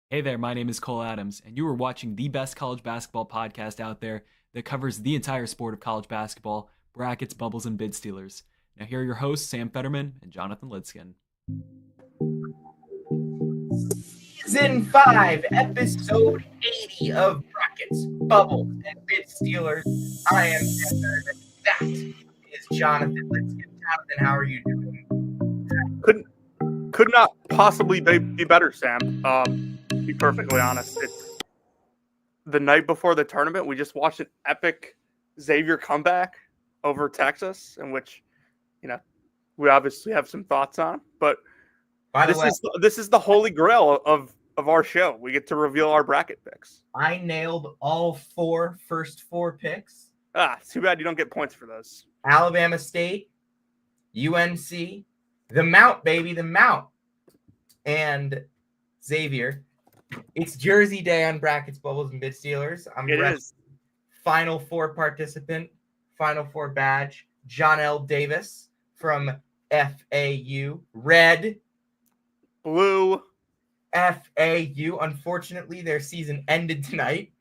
Hey there, my name is Cole Adams, and you are watching the best college basketball podcast out there that covers the entire sport of college basketball, brackets, bubbles, and bid stealers. Now, here are your hosts, Sam Fetterman and Jonathan Lidskin. Season 5, Episode 80 of Brackets, Bubbles, and Bid Stealers. I am Sam Fetterman. That is Jonathan Lidskin. Jonathan, how are you doing? Could not possibly be better, Sam. To be perfectly honest, it's the night before the tournament. We just watched an epic Xavier comeback over Texas, in which we obviously have some thoughts on. But By the way, this is the holy grail of our show. We get to reveal our bracket picks. I nailed all first four picks. Too bad you don't get points for those. Alabama State, UNC, the Mount, baby, the Mount, and Xavier. It's Jersey Day on Brackets, Bubbles, and Bid Stealers. It is. Final Four participant, Final Four badge, John L. Davis from FAU. Red. Blue. FAU. Unfortunately, their season ended tonight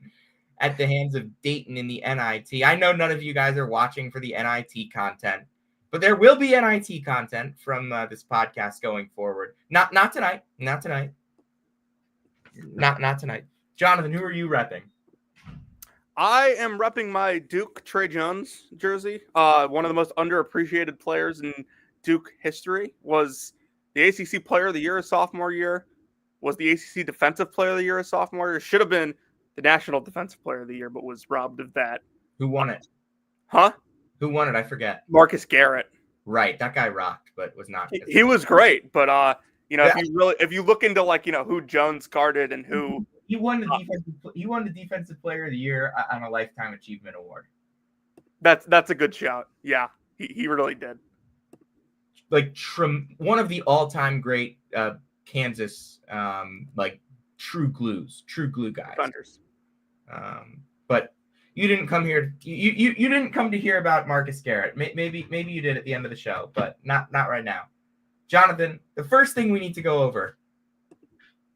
at the hands of Dayton in the NIT. I know none of you guys are watching for the NIT content, but there will be NIT content from this podcast going forward. Not tonight. Not tonight. Not tonight. Jonathan, who are you repping? I am repping my Duke Trey Jones jersey. One of the most underappreciated players in Duke history. Was the ACC Player of the Year his sophomore year. Was the ACC Defensive Player of the Year his sophomore year. Should have been the National Defensive Player of the Year, but was robbed of that. Who won it? Huh? Who won it? I forget. Marcus Garrett. Right. That guy rocked, but was not. He was great, but if you look into who Jones guarded and who he won the defensive player of the year on a lifetime achievement award. That's a good shout. Yeah, he really did. One of the all-time great Kansas true glue guys. Defenders. But you didn't come here. You didn't come to hear about Marcus Garrett. Maybe you did at the end of the show, but not right now. Jonathan, the first thing we need to go over,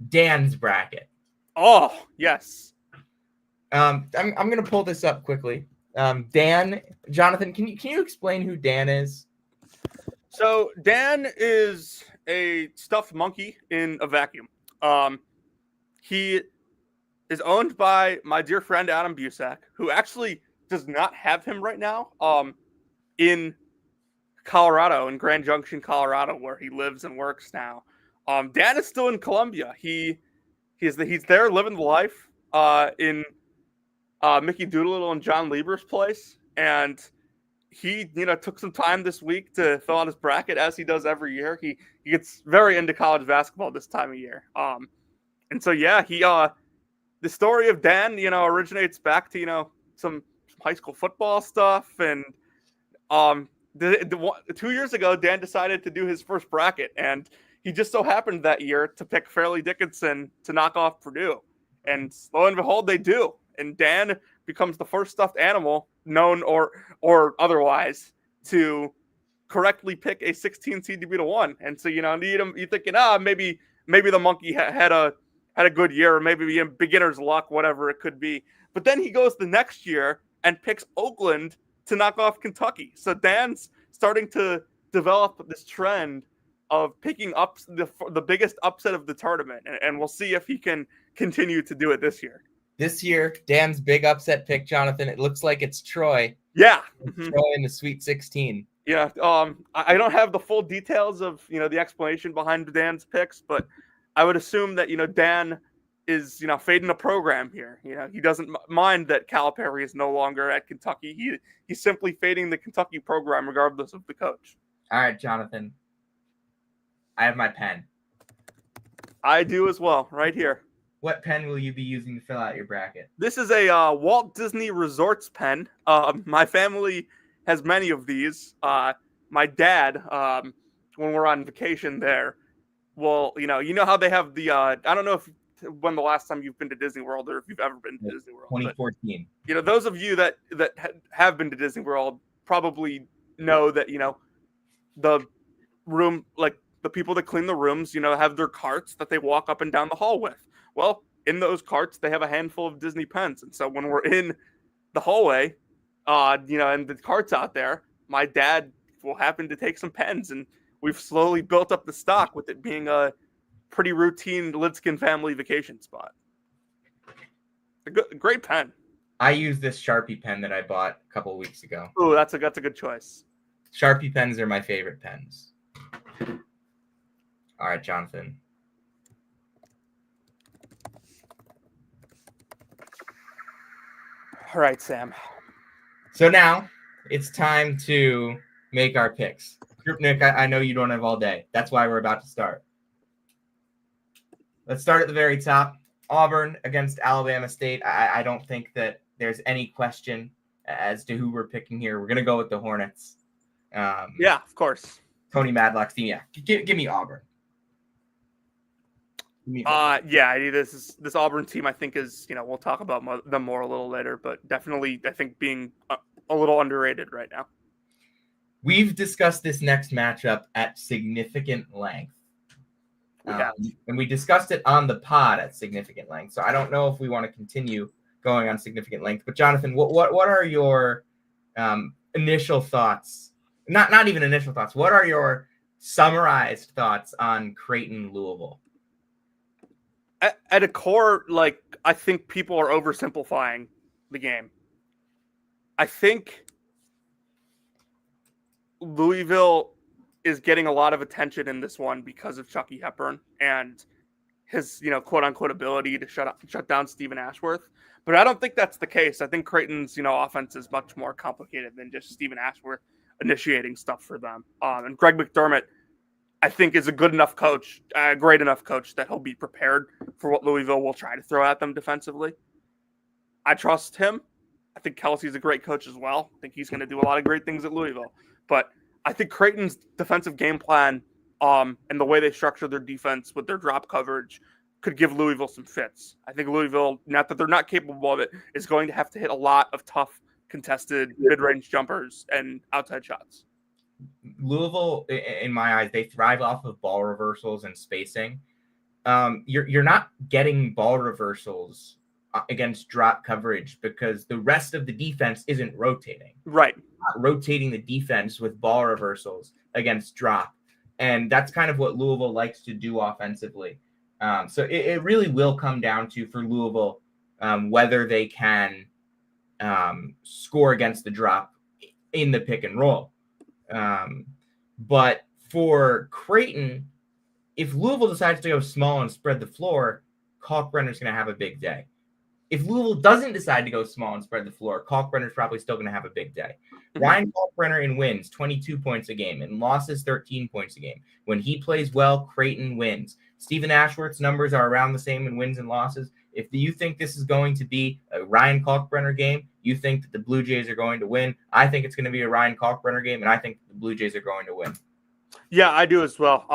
Dan's bracket. Oh, yes. I'm gonna pull this up quickly. Jonathan, can you explain who Dan is? So Dan is a stuffed monkey in a vacuum. He is owned by my dear friend Adam Busak, who actually does not have him right now. In Colorado, in Grand Junction, Colorado, where he lives and works now. Dan is still in Columbia. He's there living the life in Mickey Doolittle and John Lieber's place, and he took some time this week to fill out his bracket as he does every year. He gets very into college basketball this time of year. And so yeah, the story of Dan originates back to some high school football stuff, and 2 years ago, Dan decided to do his first bracket, and he just so happened that year to pick Fairleigh Dickinson to knock off Purdue. And lo and behold, they do. And Dan becomes the first stuffed animal, known or otherwise, to correctly pick a 16 seed to beat a 1. And so, you're thinking, maybe the monkey had a good year, or maybe beginner's luck, whatever it could be. But then he goes the next year and picks Oakland to knock off Kentucky. So Dan's starting to develop this trend of picking up the biggest upset of the tournament, and we'll see if he can continue to do it this year. This year, Dan's big upset pick, Jonathan, it looks like it's Troy. Yeah. Troy in the Sweet 16. Yeah. I don't have the full details of, the explanation behind Dan's picks, but I would assume that, Dan is, fading the program here. He doesn't mind that Calipari is no longer at Kentucky. He's simply fading the Kentucky program regardless of the coach. All right, Jonathan. I have my pen. I do as well, right here. What pen will you be using to fill out your bracket? This is a Walt Disney Resorts pen. My family has many of these. My dad, when we're on vacation there, well, how they have the I don't know when the last time you've been to Disney World, or if you've ever been to Disney World. 2014. But, those of you that have been to Disney World probably know that, the room, like the people that clean the rooms, have their carts that they walk up and down the hall with. Well, in those carts, they have a handful of Disney pens. And so when we're in the hallway, and the cart's out there, my dad will happen to take some pens. And we've slowly built up the stock with it being a pretty routine Lidskin family vacation spot. A great pen. I use this Sharpie pen that I bought a couple weeks ago. Oh, that's a good choice. Sharpie pens are my favorite pens. All right, Jonathan. All right, Sam. So now it's time to make our picks. Group Nick, I know you don't have all day. That's why we're about to start. Let's start at the very top. Auburn against Alabama State. I don't think that there's any question as to who we're picking here. We're going to go with the Hornets. Yeah, of course. Tony Madlock's team. Yeah, give me Auburn. This Auburn team, I think, is, we'll talk about them more a little later, but definitely I think being a little underrated right now. We've discussed this next matchup at significant length. And we discussed it on the pod at significant length. So I don't know if we want to continue going on significant length. But Jonathan, what are your initial thoughts? Not even initial thoughts. What are your summarized thoughts on Creighton Louisville? At a core, I think people are oversimplifying the game. I think Louisville is getting a lot of attention in this one because of Chucky Hepburn and his, quote unquote ability to shut down Stephen Ashworth. But I don't think that's the case. I think Creighton's, offense is much more complicated than just Stephen Ashworth initiating stuff for them. And Greg McDermott, I think, is a good enough coach, a great enough coach that he'll be prepared for what Louisville will try to throw at them defensively. I trust him. I think Kelsey's a great coach as well. I think he's going to do a lot of great things at Louisville. But I think Creighton's defensive game plan and the way they structure their defense with their drop coverage could give Louisville some fits. I think Louisville, not that they're not capable of it, is going to have to hit a lot of tough, contested mid-range jumpers and outside shots. Louisville, in my eyes, they thrive off of ball reversals and spacing. You're not getting ball reversals against drop coverage because the rest of the defense isn't rotating. Right. Not rotating the defense with ball reversals against drop. And that's kind of what Louisville likes to do offensively. So it really will come down to, for Louisville, whether they can score against the drop in the pick and roll. But for Creighton, if Louisville decides to go small and spread the floor, Kalkbrenner's going to have a big day. If Louisville doesn't decide to go small and spread the floor, Kalkbrenner's probably still going to have a big day. Mm-hmm. Ryan Kalkbrenner in wins 22 points a game and losses 13 points a game. When he plays well, Creighton wins. Stephen Ashworth's numbers are around the same in wins and losses. If you think this is going to be a Ryan Kalkbrenner game, you think that the Blue Jays are going to win. I think it's going to be a Ryan Kalkbrenner game, and I think the Blue Jays are going to win. Yeah, I do as well.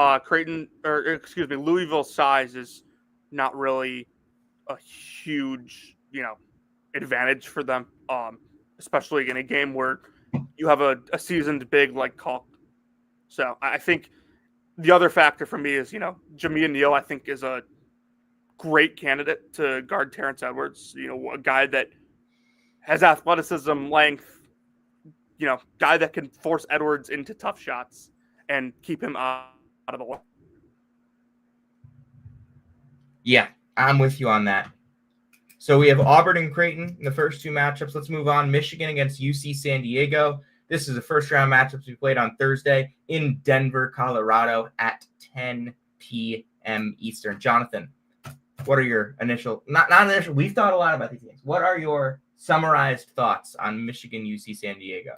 Louisville's size is not really a huge, advantage for them, especially in a game where you have a seasoned big like Kalk. So I think the other factor for me is, Jamia Neal, I think, is a great candidate to guard Terrence Edwards, a guy that has athleticism, length, guy that can force Edwards into tough shots and keep him out of the way. Yeah, I'm with you on that. So we have Auburn and Creighton in the first two matchups. Let's move on. Michigan against UC San Diego. This is the first round matchups we played on Thursday in Denver, Colorado at 10 p.m. Eastern. Jonathan, what are your initial, not initial, we've thought a lot about these games. What are your summarized thoughts on Michigan, UC San Diego?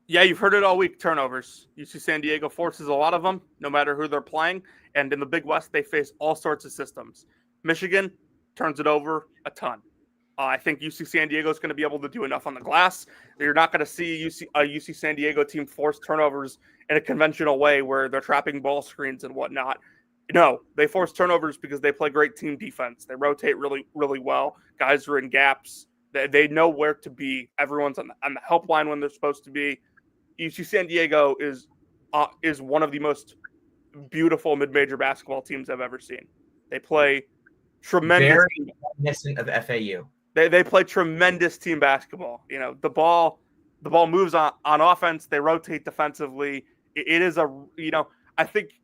Yeah, you've heard it all week, turnovers. UC San Diego forces a lot of them, no matter who they're playing. And in the Big West, they face all sorts of systems. Michigan turns it over a ton. I think UC San Diego is going to be able to do enough on the glass. You're not going to see a UC San Diego team force turnovers in a conventional way where they're trapping ball screens and whatnot. No, they force turnovers because they play great team defense. They rotate really, really well. Guys are in gaps. They know where to be. Everyone's on the help line when they're supposed to be. UC San Diego is one of the most beautiful mid-major basketball teams I've ever seen. They play tremendous. Very reminiscent of FAU. They play tremendous team basketball. You know, the ball moves on offense. They rotate defensively. It is I think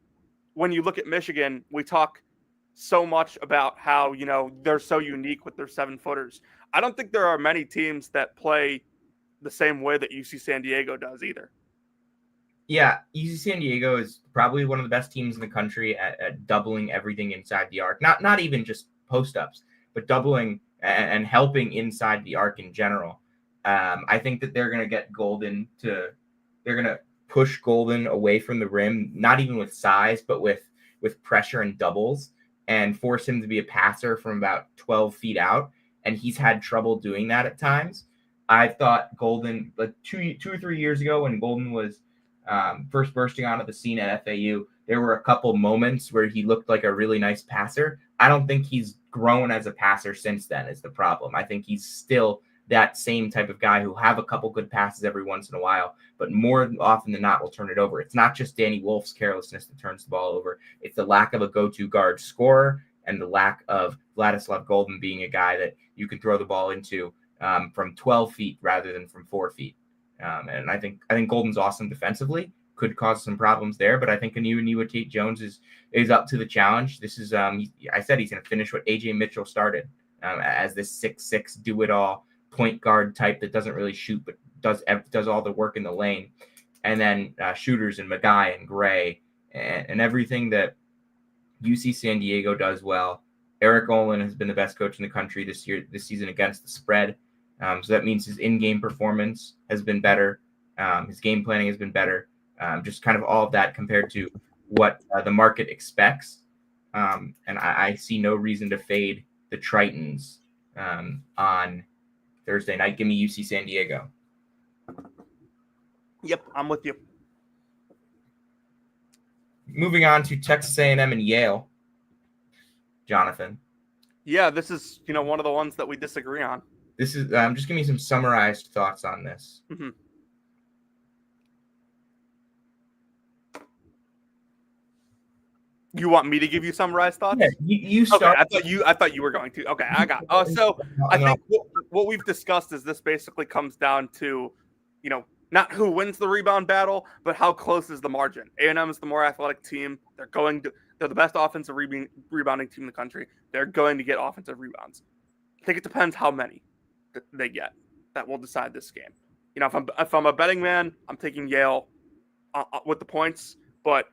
when you look at Michigan, we talk so much about how, they're so unique with their 7-footers. I don't think there are many teams that play the same way that UC San Diego does either. Yeah, UC San Diego is probably one of the best teams in the country at doubling everything inside the arc. Not even just post-ups, but doubling and helping inside the arc in general. I think that they're going to get Golden they're going to push Golden away from the rim, not even with size, but with pressure and doubles, and force him to be a passer from about 12 feet out. And he's had trouble doing that at times. I thought Golden, like two or 3 years ago when Golden was first bursting onto the scene at FAU, there were a couple moments where he looked like a really nice passer. I don't think he's grown as a passer since then is the problem. I think he's still that same type of guy who have a couple good passes every once in a while, but more often than not will turn it over. It's not just Danny Wolf's carelessness that turns the ball over. It's the lack of a go-to guard scorer and the lack of Vladislav Golden being a guy that you can throw the ball into from 12 feet rather than from 4 feet. And I think Golden's awesome defensively, could cause some problems there, but I think Aniwa Tate Jones is up to the challenge. This is I said he's going to finish what AJ Mitchell started as this 6'6" do-it-all point guard type that doesn't really shoot but does all the work in the lane, and then shooters and Magai and Gray and everything that UC San Diego does well. Eric Olin has been the best coach in the country this season against the spread. So that means his in-game performance has been better. His game planning has been better. Just kind of all of that compared to what the market expects. And I see no reason to fade the Tritons on Thursday night. Give me UC San Diego. Yep, I'm with you. Moving on to Texas A&M and Yale. Jonathan. Yeah, this is one of the ones that we disagree on. This is just give me some summarized thoughts on this. Mm-hmm. You want me to give you summarized thoughts? Yeah, you start. Okay, I thought you were going to. Okay, I got. So I think what we've discussed is this basically comes down to, not who wins the rebound battle, but how close is the margin. A&M is the more athletic team. They're the best offensive rebounding team in the country. They're going to get offensive rebounds. I think it depends how many they get. That will decide this game. If I'm a betting man, I'm taking Yale with the points, but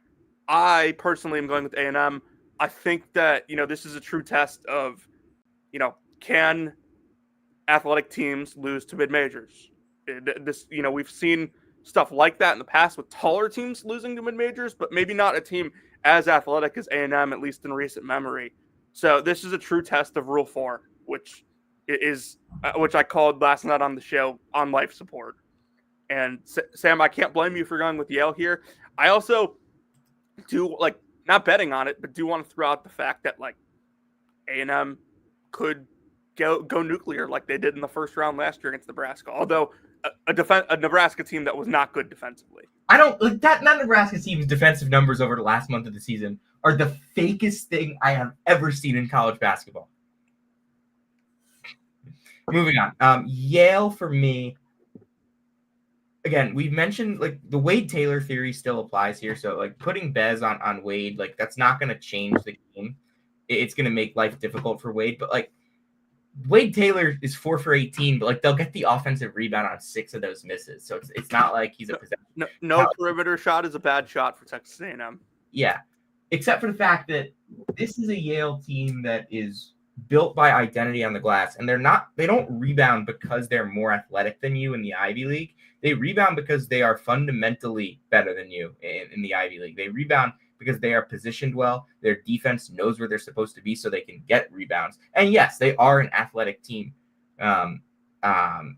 I personally am going with A&M. I think that, this is a true test of, can athletic teams lose to mid-majors? We've seen stuff like that in the past with taller teams losing to mid-majors, but maybe not a team as athletic as A&M, at least in recent memory. So this is a true test of Rule 4, which I called last night on the show on life support. And Sam, I can't blame you for going with Yale here. I also do not betting on it, but do want to throw out the fact that A&M could go nuclear like they did in the first round last year against Nebraska. Although a Nebraska team that was not good defensively. I don't like that. Not Nebraska team's defensive numbers over the last month of the season are the fakest thing I have ever seen in college basketball. Moving on, Yale for me. Again, we've mentioned the Wade Taylor theory still applies here. So putting Bez on Wade, that's not going to change the game. It's going to make life difficult for Wade. But Wade Taylor is 4 for 18, but they'll get the offensive rebound on 6 of those misses. So it's not like he's a possession. No perimeter shot is a bad shot for Texas A&M. Yeah, except for the fact that this is a Yale team that is built by identity on the glass, and they don't rebound because they're more athletic than you in the Ivy League. They rebound because they are fundamentally better than you in the Ivy League. They rebound because they are positioned well. Their defense knows where they're supposed to be so they can get rebounds. And yes, they are an athletic team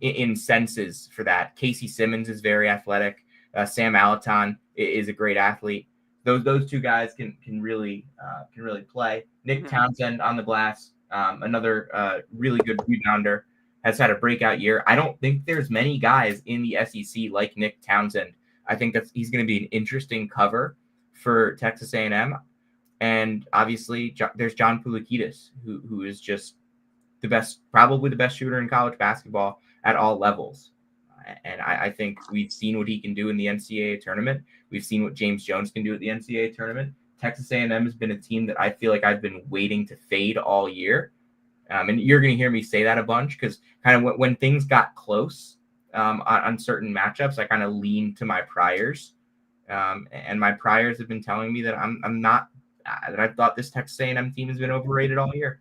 in senses for that. Casey Simmons is very athletic. Sam Alaton is a great athlete. Those two guys can really play. Nick Townsend on the glass, another really good rebounder, has had a breakout year. I don't think there's many guys in the SEC like Nick Townsend. I think he's going to be an interesting cover for Texas A&M. And obviously, there's John Poulikitis, who is just the best, probably the best shooter in college basketball at all levels. And I think we've seen what he can do in the NCAA tournament. We've seen what James Jones can do at the NCAA tournament. Texas A&M has been a team that I feel like I've been waiting to fade all year. And you're going to hear me say that a bunch because kind of when things got close on certain matchups, I kind of leaned to my priors. And my priors have been telling me that I'm not, that I thought this Texas A&M team has been overrated all year.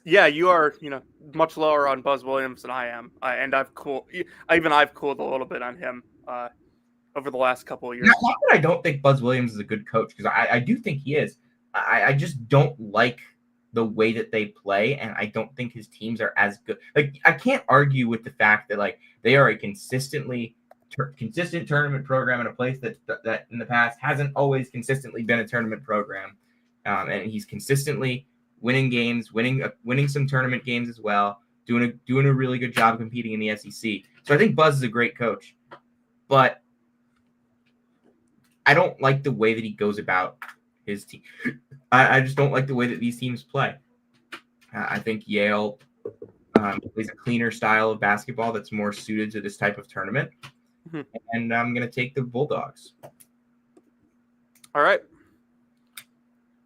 Yeah, you are, much lower on Buzz Williams than I am, and I've cooled a little bit on him over the last couple of years. Not that I don't think Buzz Williams is a good coach, because I do think he is. I just don't like the way that they play, and I don't think his teams are as good. Like, I can't argue with the fact that like they are a consistent tournament program in a place that in the past hasn't always consistently been a tournament program, and he's consistently winning games, winning some tournament games as well, doing a really good job competing in the SEC. So I think Buzz is a great coach, but I don't like the way that he goes about his team. I just don't like the way that these teams play. I think Yale plays a cleaner style of basketball that's more suited to this type of tournament. Mm-hmm. And I'm going to take the Bulldogs. All right.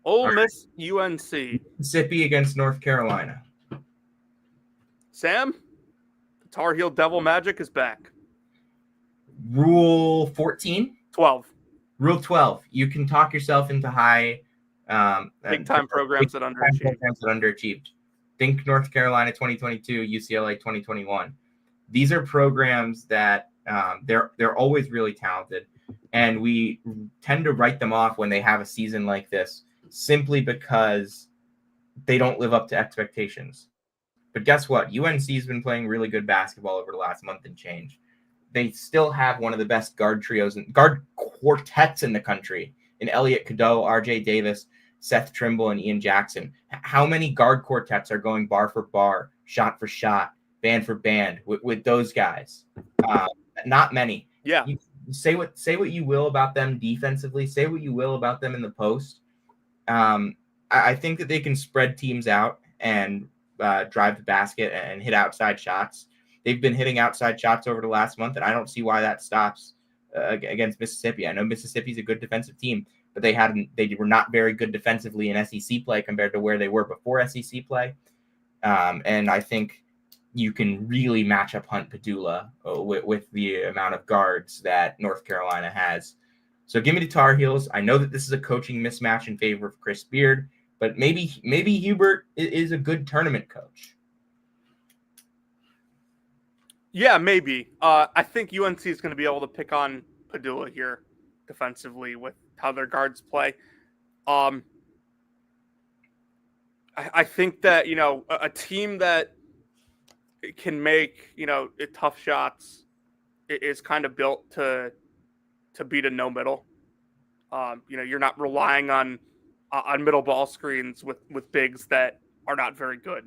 Ole Miss, UNC. Mississippi against North Carolina. Sam, the Tar Heel Devil Magic is back. Rule 14? 12. Rule 12. You can talk yourself into high big-time programs that underachieved. Think North Carolina 2022, UCLA 2021. These are programs that they're always really talented, and we tend to write them off when they have a season like this simply because they don't live up to expectations. But guess what? UNC's been playing really good basketball over the last month and change. They still have one of the best guard quartets in the country in Elliot Cadeau, RJ Davis, Seth Trimble, and Ian Jackson. How many guard quartets are going bar for bar, shot for shot, band for band with those guys? Not many. Yeah. You say what you will about them defensively. Say what you will about them in the post. I think that they can spread teams out and drive the basket and hit outside shots. They've been hitting outside shots over the last month, and I don't see why that stops against Mississippi. I know Mississippi's a good defensive team, but they were not very good defensively in SEC play compared to where they were before SEC play. And I think you can really match up Hunt Padula with the amount of guards that North Carolina has. So give me the Tar Heels. I know that this is a coaching mismatch in favor of Chris Beard, but maybe Hubert is a good tournament coach. Yeah, maybe. I think UNC is going to be able to pick on Padula here defensively with how their guards play. I think that, a team that can make, tough shots is kind of built to beat a no middle. You're not relying on middle ball screens with bigs that are not very good.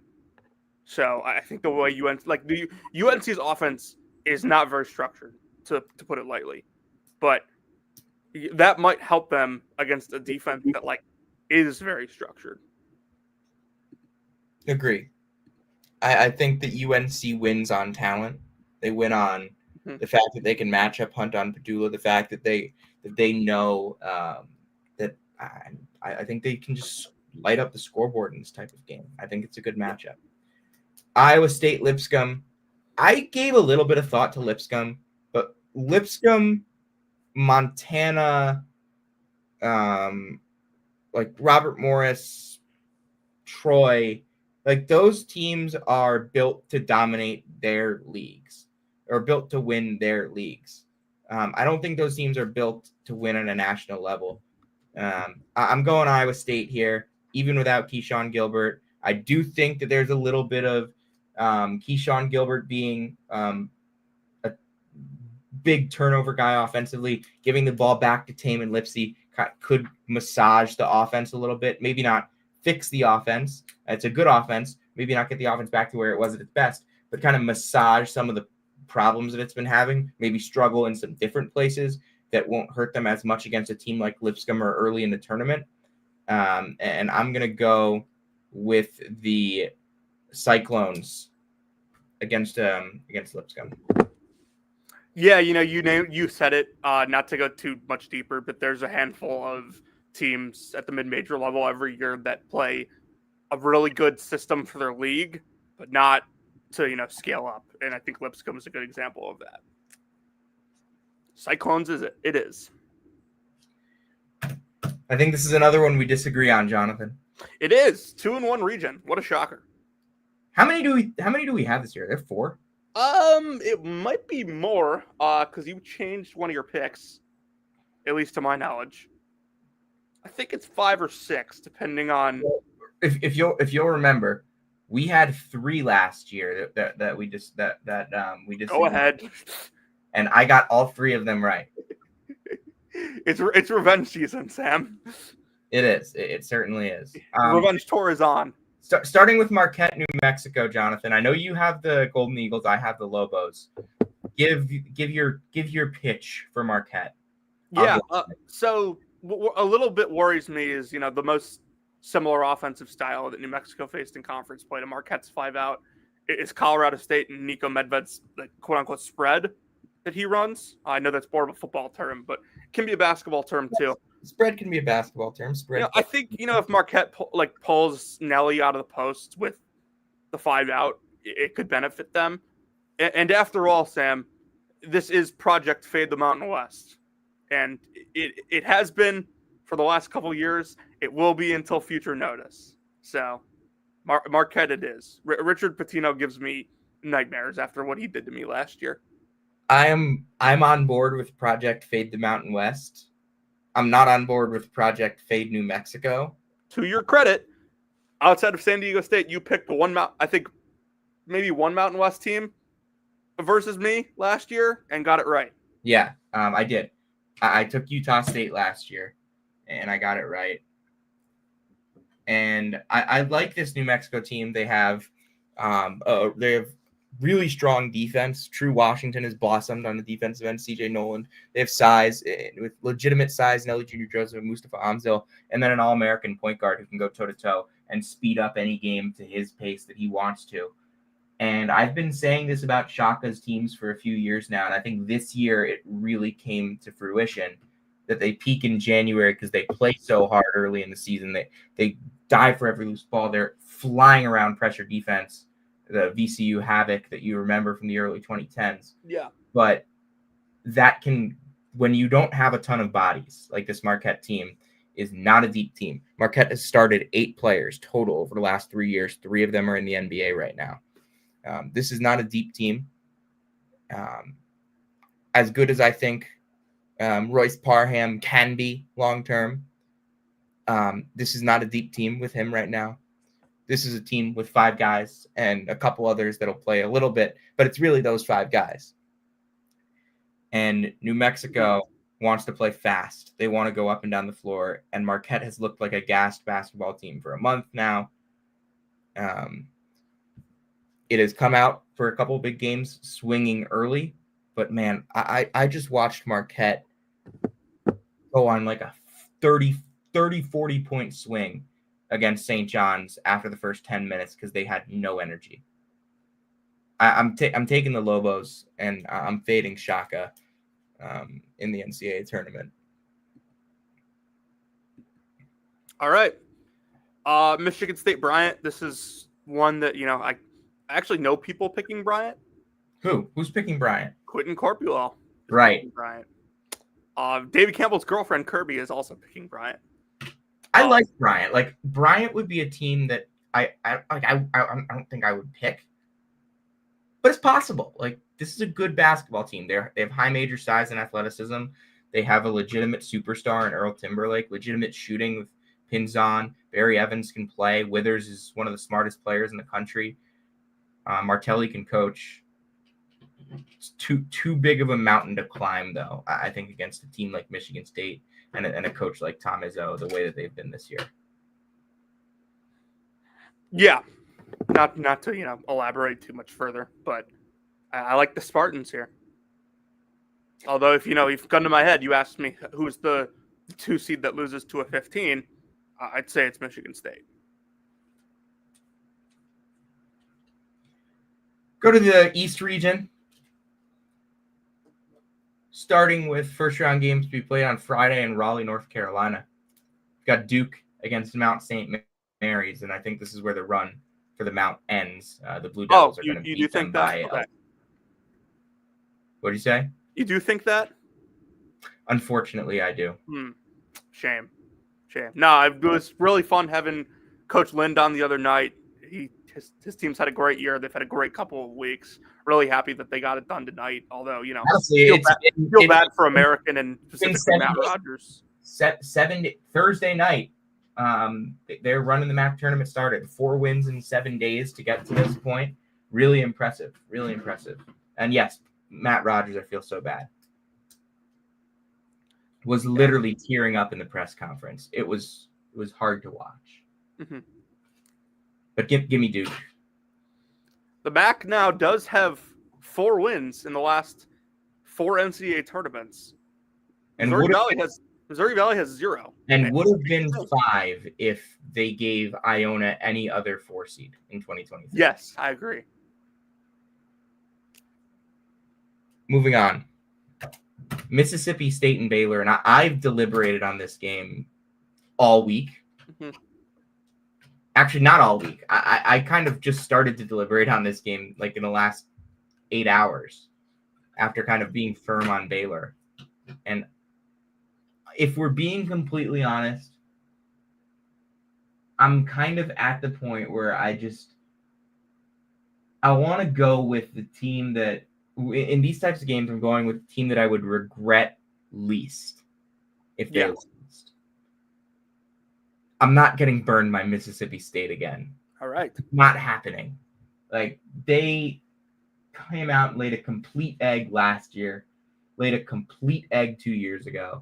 So I think the way the UNC's offense is not very structured, to put it lightly, but that might help them against a defense that is very structured. Agree. I think that UNC wins on talent. They win on the fact that they can match up Hunt on Padula, the fact that they know that I think they can just light up the scoreboard in this type of game. I think it's a good matchup. Iowa State, Lipscomb. I gave a little bit of thought to Lipscomb, but Lipscomb, Montana, Robert Morris, Troy, those teams are built to dominate their leagues or built to win their leagues. I don't think those teams are built to win on a national level. I'm going Iowa State here, even without Keyshawn Gilbert. I do think that there's a little bit of Keyshawn Gilbert being a big turnover guy offensively, giving the ball back to Taman Lipsey could massage the offense a little bit, maybe not fix the offense. It's a good offense, maybe not get the offense back to where it was at its best, but kind of massage some of the problems that it's been having, maybe struggle in some different places. that won't hurt them as much against a team like Lipscomb or early in the tournament. And I'm going to go with the Cyclones against Lipscomb. Yeah, you said it. Not to go too much deeper, but there's a handful of teams at the mid-major level every year that play a really good system for their league, but not to scale up. And I think Lipscomb is a good example of that. Cyclones is it? It is. I think this is another one we disagree on, Jonathan. It is 2-1 region. What a shocker! How many do we have this year? There are 4. It might be more, because you changed one of your picks, at least to my knowledge. I think it's 5 or 6, depending on. If you'll remember, we had 3 last year that we just Go ahead. And I got all 3 of them right. It's revenge season, Sam. It is. It certainly is. Revenge tour is on. Starting with Marquette, New Mexico, Jonathan. I know you have the Golden Eagles. I have the Lobos. Give your pitch for Marquette. Yeah. So a little bit worries me is the most similar offensive style that New Mexico faced in conference play to Marquette's 5-out is Colorado State and Nico Medved's quote unquote spread that he runs. I know that's more of a football term, but it can be a basketball term too. Spread can be a basketball term. Spread. I think if Marquette pulls Nelly out of the post with the 5-out, it could benefit them. And after all, Sam, this is Project Fade the Mountain West, and it has been for the last couple of years. It will be until future notice. So Marquette it is. Richard Pitino gives me nightmares after what he did to me last year. I'm on board with Project Fade the Mountain West. I'm not on board with Project Fade New Mexico. To your credit, outside of San Diego State, you picked I think maybe one Mountain West team versus me last year and got it right. Yeah, I did. I took Utah State last year, and I got it right. And I like this New Mexico team. They have really strong defense. True Washington has blossomed on the defensive end. CJ Noland. They have size, with legitimate size. Nelly Jr. Joseph, Mustafa Amzil, and then an All-American point guard who can go toe-to-toe and speed up any game to his pace that he wants to. And I've been saying this about Shaka's teams for a few years now, and I think this year it really came to fruition that they peak in January because they play so hard early in the season. They dive for every loose ball. They're flying around pressure defense. The VCU havoc that you remember from the early 2010s. Yeah. But that can, when you don't have a ton of bodies, like this Marquette team is not a deep team. Marquette has started 8 players total over the last 3 years. 3 of them are in the NBA right now. This is not a deep team. As good as I think Royce Parham can be long-term, this is not a deep team with him right now. This is a team with 5 guys and a couple others that'll play a little bit, but it's really those 5 guys. And New Mexico wants to play fast. They want to go up and down the floor, and Marquette has looked like a gassed basketball team for a month now. It has come out for a couple big games swinging early, but man, I just watched Marquette go on like a 40 point swing against St. John's after the first 10 minutes because they had no energy. I'm taking the Lobos, and I'm fading Shaka in the NCAA tournament. All right. Michigan State Bryant. This is one that, I actually know people picking Bryant. Who's picking Bryant? Quentin Corpulo. Right. Bryant. David Campbell's girlfriend Kirby is also picking Bryant. I like Bryant. Like, Bryant would be a team that I don't think I would pick, but it's possible. Like, this is a good basketball team. They have high major size and athleticism. They have a legitimate superstar in Earl Timberlake, legitimate shooting with Pinzon. Barry Evans can play. Withers is one of the smartest players in the country. Martelli can coach. It's too big of a mountain to climb, though, I think, against a team like Michigan State and a coach like Tom Izzo, the way that they've been this year. Yeah, not to elaborate too much further, but I like the Spartans here. Although, if you've gun to my head, you asked me who's the 2 seed that loses to a 15, I'd say it's Michigan State. Go to the East region. Starting with first round games to be played on Friday in Raleigh, North Carolina. We've got Duke against Mount St. Mary's, and I think this is where the run for the Mount ends. The Blue Devils are going to beat them by. Okay. What do you say? You do think that? Unfortunately, I do. Shame. No, it was really fun having Coach Lind on the other night. His team's had a great year. They've had a great couple of weeks. Really happy that they got it done tonight. Although, honestly, feel bad for American and specifically Matt Rogers. Thursday night, they're running the MAC tournament started. 4 wins in 7 days to get to this point. Really impressive. Really impressive. And yes, Matt Rogers, I feel so bad, was literally tearing up in the press conference. It was hard to watch. Mm-hmm. But give me Duke. The MAC now does have 4 wins in the last 4 NCAA tournaments. And Missouri Valley has 0. And would have been 5 if they gave Iona any other 4 seed in 2023. Yes, I agree. Moving on. Mississippi State and Baylor. And I've deliberated on this game all week. Mm-hmm. Actually, not all week. I kind of just started to deliberate on this game like in the last 8 hours after kind of being firm on Baylor. And if we're being completely honest, I'm kind of at the point where I want to go with the team that, in these types of games, I'm going with the team that I would regret least if they lost. I'm not getting burned by Mississippi State again. All right. Not happening. Like, they came out and laid a complete egg last year, laid a complete egg 2 years ago.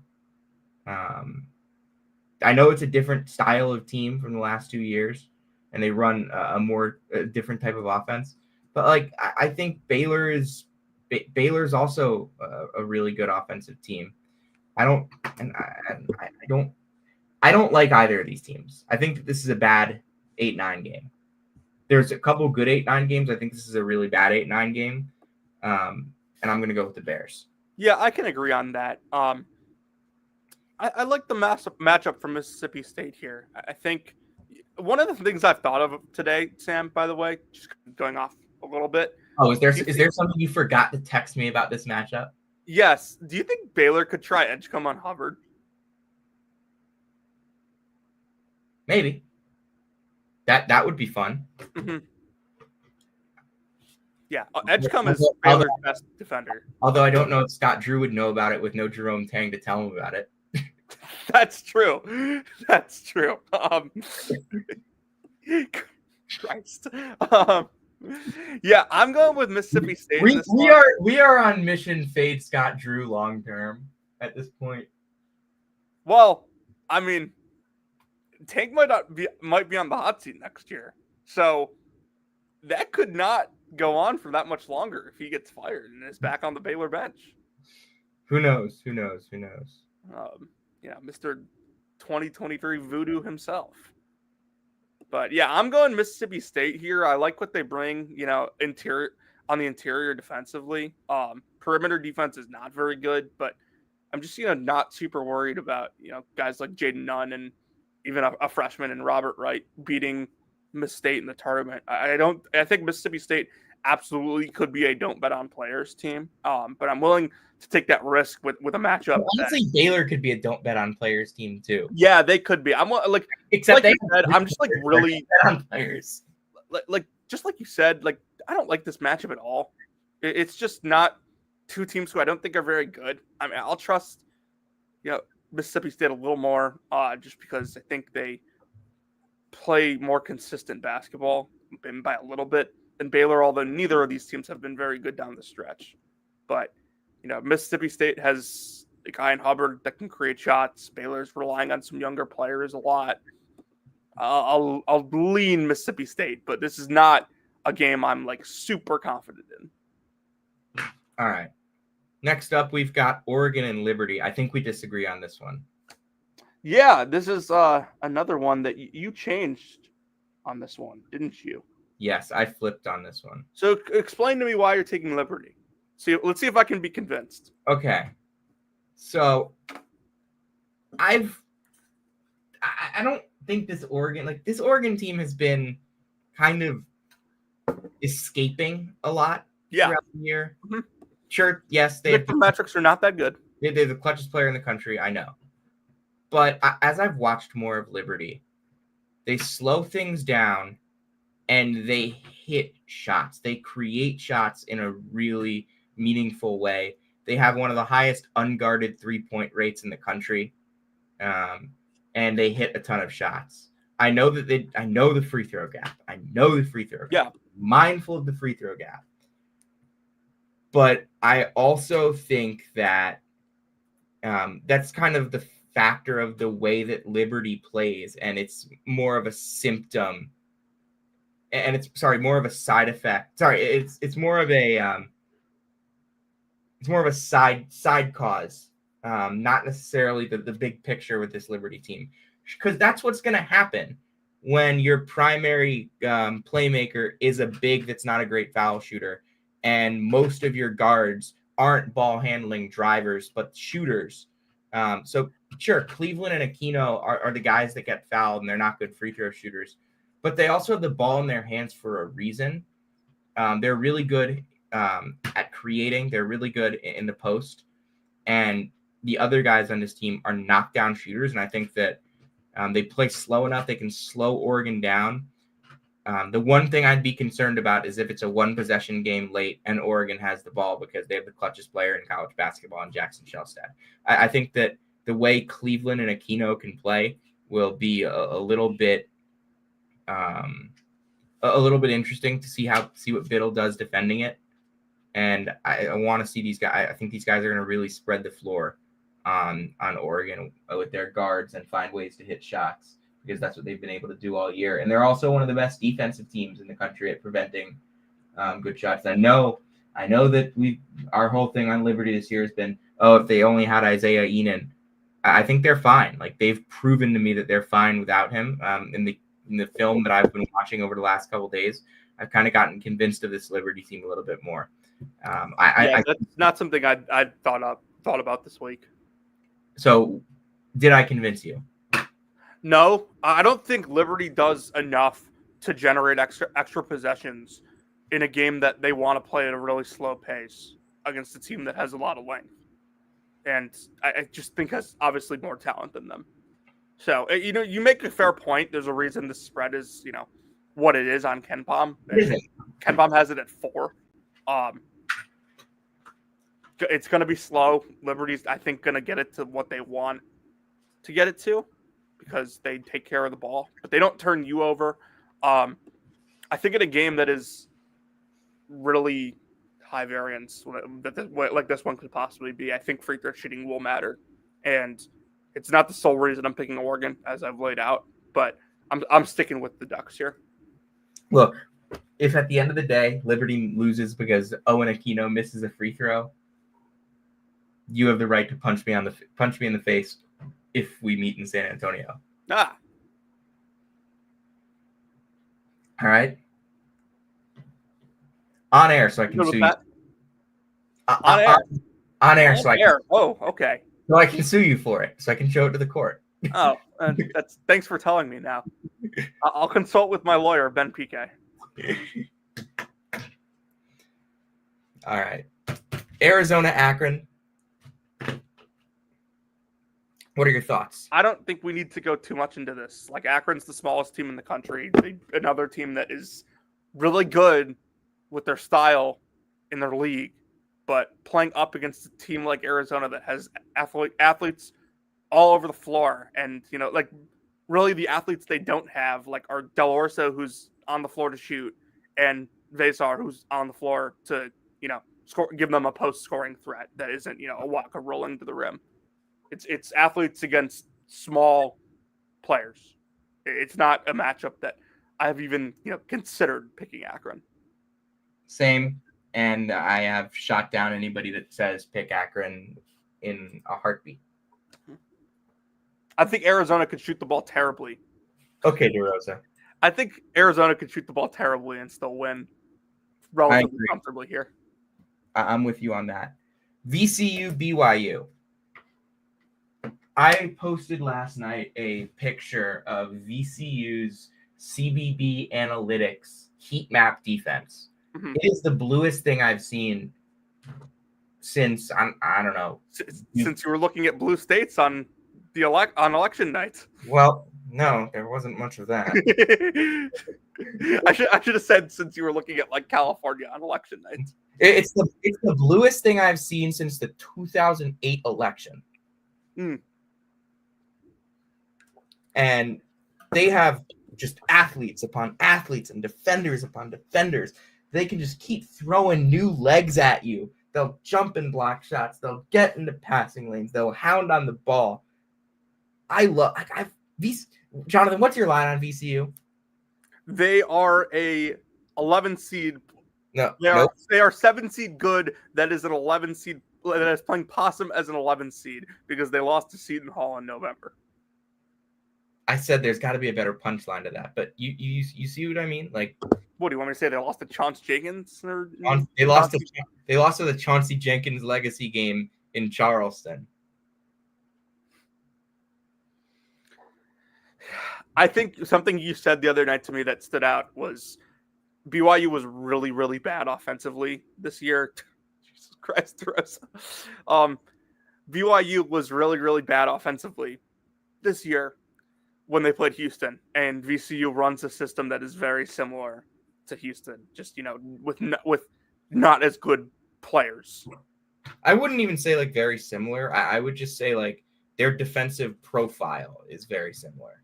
I know it's a different style of team from the last 2 years, and they run a different type of offense. But like, I think Baylor's also a really good offensive team. I don't like either of these teams. I think that this is a bad 8-9 game. There's a couple good 8-9 games. I think this is a really bad 8-9 game. And I'm going to go with the Bears. Yeah, I can agree on that. I like the matchup for Mississippi State here. I think one of the things I've thought of today, Sam, by the way, just going off a little bit. Oh, is there something you forgot to text me about this matchup? Yes. Do you think Baylor could try Edgecombe on Hubbard? Maybe. That would be fun. Mm-hmm. Yeah, Edgecombe is Baylor's best defender. Although I don't know if Scott Drew would know about it with no Jerome Tang to tell him about it. That's true. That's true. Christ. Yeah, I'm going with Mississippi State. We are on mission fade Scott Drew long term at this point. Well, I mean, Tank might be on the hot seat next year, so that could not go on for that much longer if he gets fired and is back on the Baylor bench. Who knows? Mr. 2023 Voodoo himself. But yeah, I'm going Mississippi State here. I like what they bring, on the interior defensively. Perimeter defense is not very good, but I'm just, not super worried about, guys like Jaden Nunn and even a freshman and Robert Wright beating Miss State in the tournament. I think Mississippi State absolutely could be a don't bet on players team. But I'm willing to take that risk with a matchup. Honestly, Baylor could be a don't bet on players team too. Yeah, they could be. I'm like, except like you said, I'm just like really bet on players. Like just like you said, like I don't like this matchup at all. It's just not two teams who I don't think are very good. I mean, I'll trust, Mississippi State a little more, just because I think they play more consistent basketball by a little bit than Baylor, although neither of these teams have been very good down the stretch. But, Mississippi State has a guy in Hubbard that can create shots. Baylor's relying on some younger players a lot. I'll lean Mississippi State, but this is not a game I'm like super confident in. All right. Next up, we've got Oregon and Liberty. I think we disagree on this one. Yeah, this is another one that you changed on this one, didn't you? Yes, I flipped on this one. So explain to me why you're taking Liberty. Let's see if I can be convinced. Okay. So I don't think this Oregon team has been kind of escaping a lot throughout the year. Mm-hmm. Sure, yes, The metrics are not that good. They're the clutchest player in the country, I know. But as I've watched more of Liberty, they slow things down and they hit shots. They create shots in a really meaningful way. They have one of the highest unguarded three-point rates in the country, and they hit a ton of shots. I know the free throw gap. Yeah. Mindful of the free throw gap. But I also think that that's kind of the factor of the way that Liberty plays, and it's more of a symptom, and it's more of a side effect. It's more of a side cause, not necessarily the big picture with this Liberty team, because that's what's going to happen when your primary playmaker is a big that's not a great foul shooter, and most of your guards aren't ball handling drivers but shooters. So sure, Cleveland and Aquino are the guys that get fouled, and they're not good free throw shooters, but they also have the ball in their hands for a reason. They're really good at creating. They're really good in the post, and the other guys on this team are knockdown shooters, and I think that they play slow enough. They can slow Oregon down. The one thing I'd be concerned about is if it's a one-possession game late and Oregon has the ball because they have the clutchest player in college basketball in Jackson Shelstad. I think that the way Cleveland and Aquino can play will be a little bit interesting to see what Biddle does defending it. And I want to see these guys. I think these guys are going to really spread the floor on Oregon with their guards and find ways to hit shots, because that's what they've been able to do all year. And they're also one of the best defensive teams in the country at preventing good shots. I know that our whole thing on Liberty this year has been, if they only had Isaiah Enan. I think they're fine. Like, they've proven to me that they're fine without him. In the film that I've been watching over the last couple of days, I've kind of gotten convinced of this Liberty team a little bit more. That's not something I thought about this week. So, did I convince you? No, I don't think Liberty does enough to generate extra possessions in a game that they want to play at a really slow pace against a team that has a lot of length. And I just think has obviously more talent than them. So, you make a fair point. There's a reason the spread is, what it is on KenPom. KenPom has it at 4. It's going to be slow. Liberty's, I think, going to get it to what they want to get it to, because they take care of the ball, but they don't turn you over. I think in a game that is really high variance, like this one could possibly be, I think free throw shooting will matter. And it's not the sole reason I'm picking Oregon, as I've laid out, but I'm sticking with the Ducks here. Look, if at the end of the day Liberty loses because Owen Aquino misses a free throw, you have the right to punch me in the face if we meet in San Antonio. All right. On air, so I can sue you. On air, so I can. Oh, okay. So I can sue you for it, so I can show it to the court. Oh, thanks for telling me now. I'll consult with my lawyer, Ben Piquet. All right. Arizona, Akron. What are your thoughts? I don't think we need to go too much into this. Like, Akron's the smallest team in the country. Another team that is really good with their style in their league, but playing up against a team like Arizona that has athletes all over the floor. And, really the athletes they don't have, like, are Del Orso, who's on the floor to shoot, and Vesar, who's on the floor to, give them a post-scoring threat that isn't, a Waka rolling to the rim. It's athletes against small players. It's not a matchup that I've even, considered picking Akron. Same. and I have shot down anybody that says pick Akron in a heartbeat. I think Arizona could shoot the ball terribly. Okay, DeRosa. I think Arizona could shoot the ball terribly and still win relatively comfortably here. I'm with you on that. VCU BYU. I posted last night a picture of VCU's CBB Analytics heat map defense. Mm-hmm. It is the bluest thing I've seen since I don't know. Since you were looking at blue states on election night. Well, no, there wasn't much of that. I should have said since you were looking at like California on election night. It's the bluest thing I've seen since the 2008 election. Mm. And they have just athletes upon athletes and defenders upon defenders. They can just keep throwing new legs at you. They'll jump in block shots. They'll get into passing lanes. They'll hound on the ball. Jonathan, what's your line on VCU? They are a 11 seed. No, they are 7 seed good. That is an 11 seed that is playing possum as an 11 seed because they lost to Seton Hall in November. I said there's got to be a better punchline to that, but you see what I mean? Like, what do you want me to say? They lost to Chauncey Jenkins? They lost to the Chauncey Jenkins legacy game in Charleston. I think something you said the other night to me that stood out was BYU was really, really bad offensively this year. Jesus Christ, Rosa. BYU was really, really bad offensively this year when they played Houston, and VCU runs a system that is very similar to Houston, just, with not as good players. I wouldn't even say like very similar. I would just say like their defensive profile is very similar.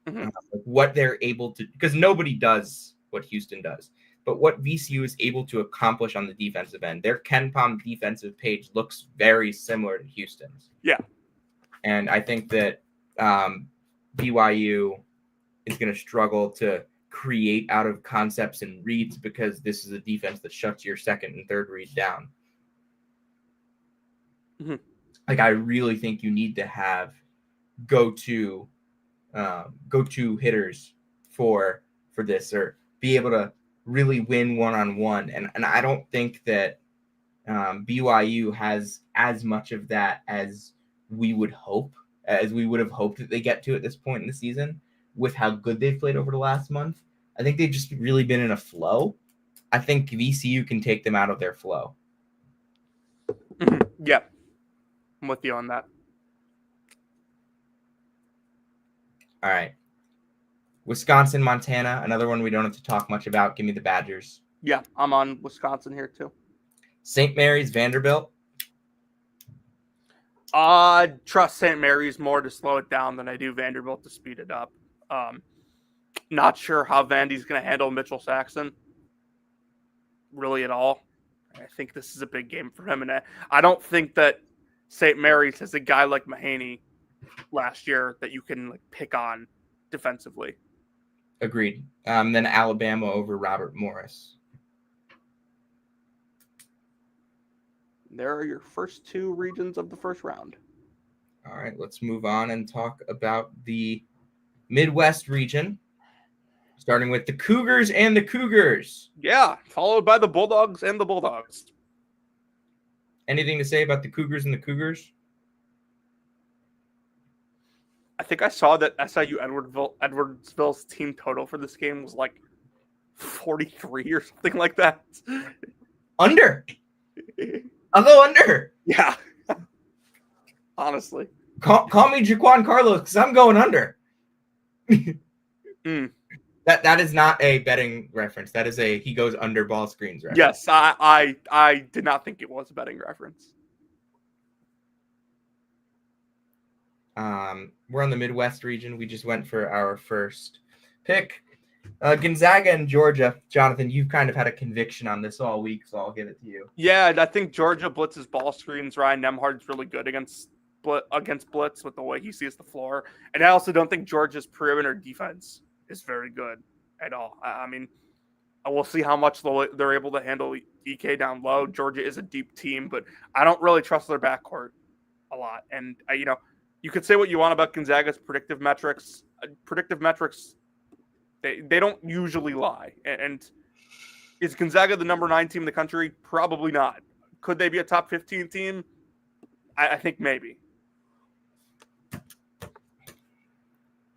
Mm-hmm. What they're able to, because nobody does what Houston does, but what VCU is able to accomplish on the defensive end, their KenPom defensive page looks very similar to Houston's. Yeah. And I think that BYU is going to struggle to create out of concepts and reads because this is a defense that shuts your second and third read down. Mm-hmm. Like, I really think you need to have go-to hitters for this, or be able to really win one-on-one. And I don't think that BYU has as much of that as we would have hoped that they get to at this point in the season with how good they've played over the last month. I think they've just really been in a flow. I think VCU can take them out of their flow. Mm-hmm. Yeah. I'm with you on that. All right. Wisconsin, Montana, another one we don't have to talk much about. Give me the Badgers. Yeah, I'm on Wisconsin here too. St. Mary's, Vanderbilt. I trust St. Mary's more to slow it down than I do Vanderbilt to speed it up. Not sure how Vandy's going to handle Mitchell Saxon really at all. I think this is a big game for him. And I don't think that St. Mary's has a guy like Mahaney last year that you can pick on defensively. Agreed. Then Alabama over Robert Morris. There are your first two regions of the first round. All right, let's move on and talk about the Midwest region, starting with the Cougars and the Cougars. Yeah, followed by the Bulldogs and the Bulldogs. Anything to say about the Cougars and the Cougars? I think I saw that SIU Edwardsville's team total for this game was 43 or something like that. Under. I'll go under. Yeah. Honestly. Call me Jaquan Carlos because I'm going under. That is not a betting reference. That is he goes under ball screens reference. Yes, I did not think it was a betting reference. We're on the Midwest region. We just went for our first pick. Gonzaga and Georgia. Jonathan, you've kind of had a conviction on this all week, so I'll give it to you. Yeah, I think Georgia blitzes ball screens. Ryan Nembhard's really good against blitz with the way he sees the floor. And I also don't think Georgia's perimeter defense is very good at all. I mean, We'll see how much they're able to handle EK down low. Georgia is a deep team, but I don't really trust their backcourt a lot. And, you could say what you want about Gonzaga's predictive metrics. Predictive metrics, they don't usually lie. And is Gonzaga the number 9 team in the country? Probably not. Could they be a top 15 team? I think maybe.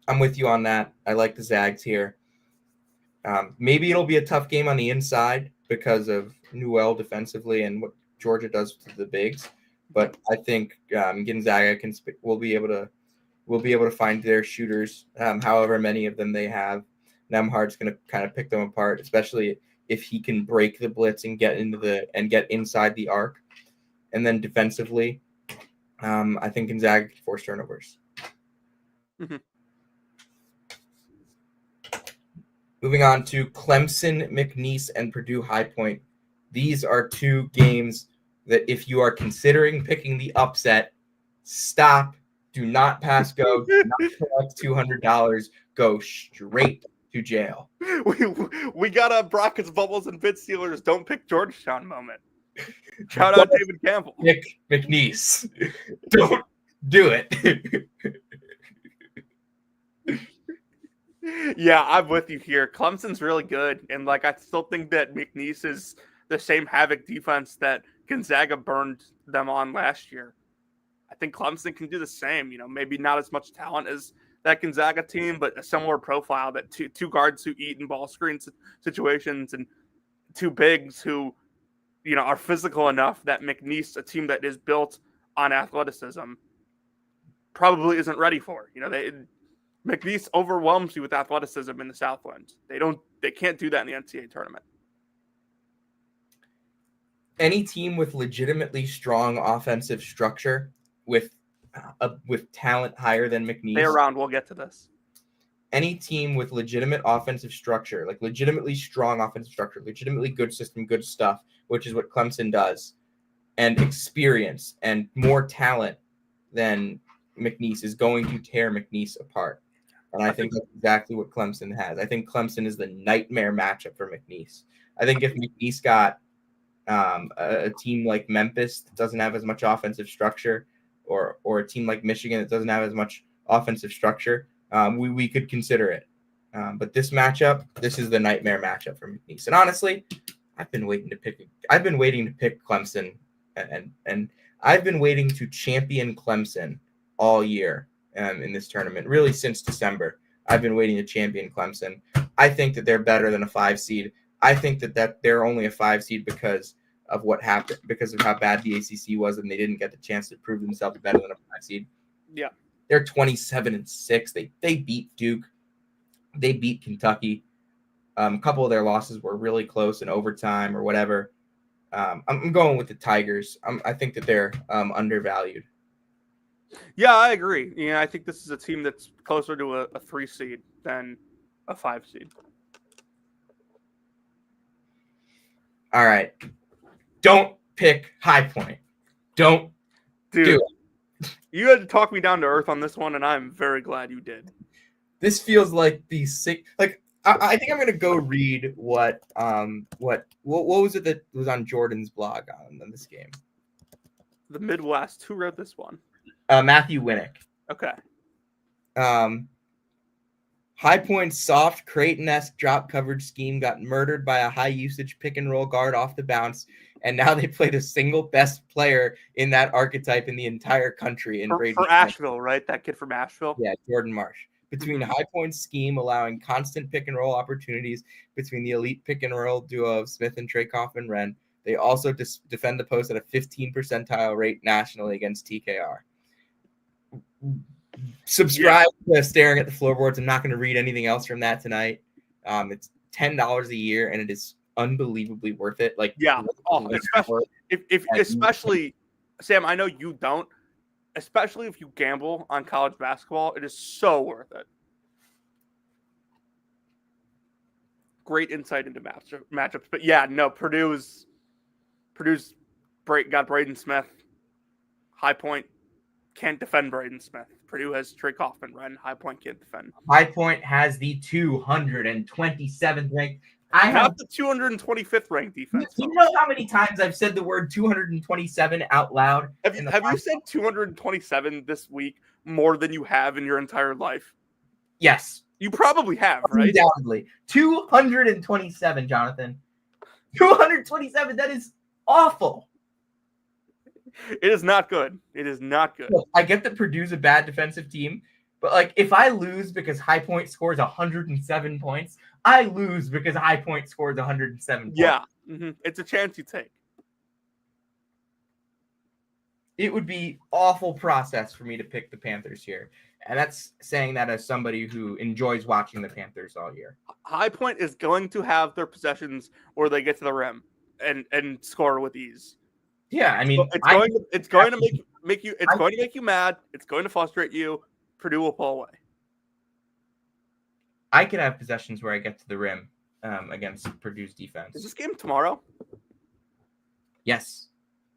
I'm with you on that. I like the Zags here. Maybe it'll be a tough game on the inside because of Newell defensively and what Georgia does to the bigs. But I think Gonzaga will be able to find their shooters, however many of them they have. Nemhard's going to kind of pick them apart, especially if he can break the blitz and get inside the arc. And then defensively, I think Gonzaga can force turnovers. Mm-hmm. Moving on to Clemson, McNeese, and Purdue High Point. These are two games that if you are considering picking the upset, stop. Do not pass go. Do not collect $200. Go straight to jail. We got a Brackets, Bubbles, and Bid Steelers don't pick Georgetown moment. Shout out David Campbell. Pick McNeese. Don't do it. Yeah, I'm with you here. Clemson's really good, and I still think that McNeese is the same havoc defense that Gonzaga burned them on last year. I think Clemson can do the same. Maybe not as much talent as that Gonzaga team, but a similar profile. That two guards who eat in ball screen situations and two bigs who, are physical enough that McNeese, a team that is built on athleticism, probably isn't ready for. McNeese overwhelms you with athleticism in the Southland. They can't do that in the NCAA tournament. Any team with legitimately strong offensive structure with talent higher than McNeese. Stay around. We'll get to this. Any team with legitimate offensive structure, like legitimately strong offensive structure, legitimately good system, good stuff, which is what Clemson does, and experience and more talent than McNeese is going to tear McNeese apart. And I think that's exactly what Clemson has. I think Clemson is the nightmare matchup for McNeese. I think if McNeese got a team like Memphis that doesn't have as much offensive structure, or a team like Michigan that doesn't have as much offensive structure, we could consider it. But this matchup, this is the nightmare matchup for McNeese. And honestly, I've been waiting to pick Clemson, and I've been waiting to champion Clemson all year in this tournament. Really, since December, I've been waiting to champion Clemson. I think that they're better than a 5 seed. I think that they're only a 5 seed because of what happened, because of how bad the ACC was, and they didn't get the chance to prove themselves better than a 5 seed. Yeah, they're 27-6. They beat Duke. They beat Kentucky. A couple of their losses were really close in overtime or whatever. I'm going with the Tigers. I think that they're undervalued. Yeah, I agree. I think this is a team that's closer to a 3 seed than a 5 seed. All right. Don't pick High Point. Don't do it. You had to talk me down to earth on this one, and I'm very glad you did. This feels like the sick. I think I'm gonna go read what was it that was on Jordan's blog on this game. The Midwest. Who wrote this one? Matthew Winnick. Okay. High Point's soft Creighton-esque drop coverage scheme got murdered by a high-usage pick-and-roll guard off the bounce, and now they played a single best player in that archetype in the entire country. For Asheville, right? That kid from Asheville? Yeah, Jordan Marsh. Between High Point's scheme allowing constant pick-and-roll opportunities between the elite pick-and-roll duo of Smith and Traycoff and Wren, they also defend the post at a 15 percentile rate nationally against TKR. Subscribe to Staring at the Floorboards. I'm not going to read anything else from that tonight. It's $10 a year, and it is unbelievably worth it. Especially Sam, I know you don't. Especially if you gamble on college basketball, it is so worth it. Great insight into matchups, but yeah, no, Purdue's got Braden Smith. High Point can't defend Braden Smith. Purdue has Trey Kaufman, right? High Point can't defend. High Point has the 227th ranked I have. Not the 225th ranked defense. You know how many times I've said the word 227 out loud? Have you said 227 this week more than you have in your entire life? Yes. You probably have, right? Undoubtedly. 227, Jonathan. 227. That is awful. It is not good. It is not good. Look, I get that Purdue's a bad defensive team, but like if I lose because High Point scores 107 points, I lose because High Point scores 107 points. Yeah. Mm-hmm. It's a chance you take. It would be awful process for me to pick the Panthers here. And that's saying that as somebody who enjoys watching the Panthers all year. High Point is going to have their possessions where they get to the rim and score with ease. Yeah, I mean, it's going to make you mad. It's going to frustrate you. Purdue will pull away. I could have possessions where I get to the rim against Purdue's defense. Is this game tomorrow? Yes,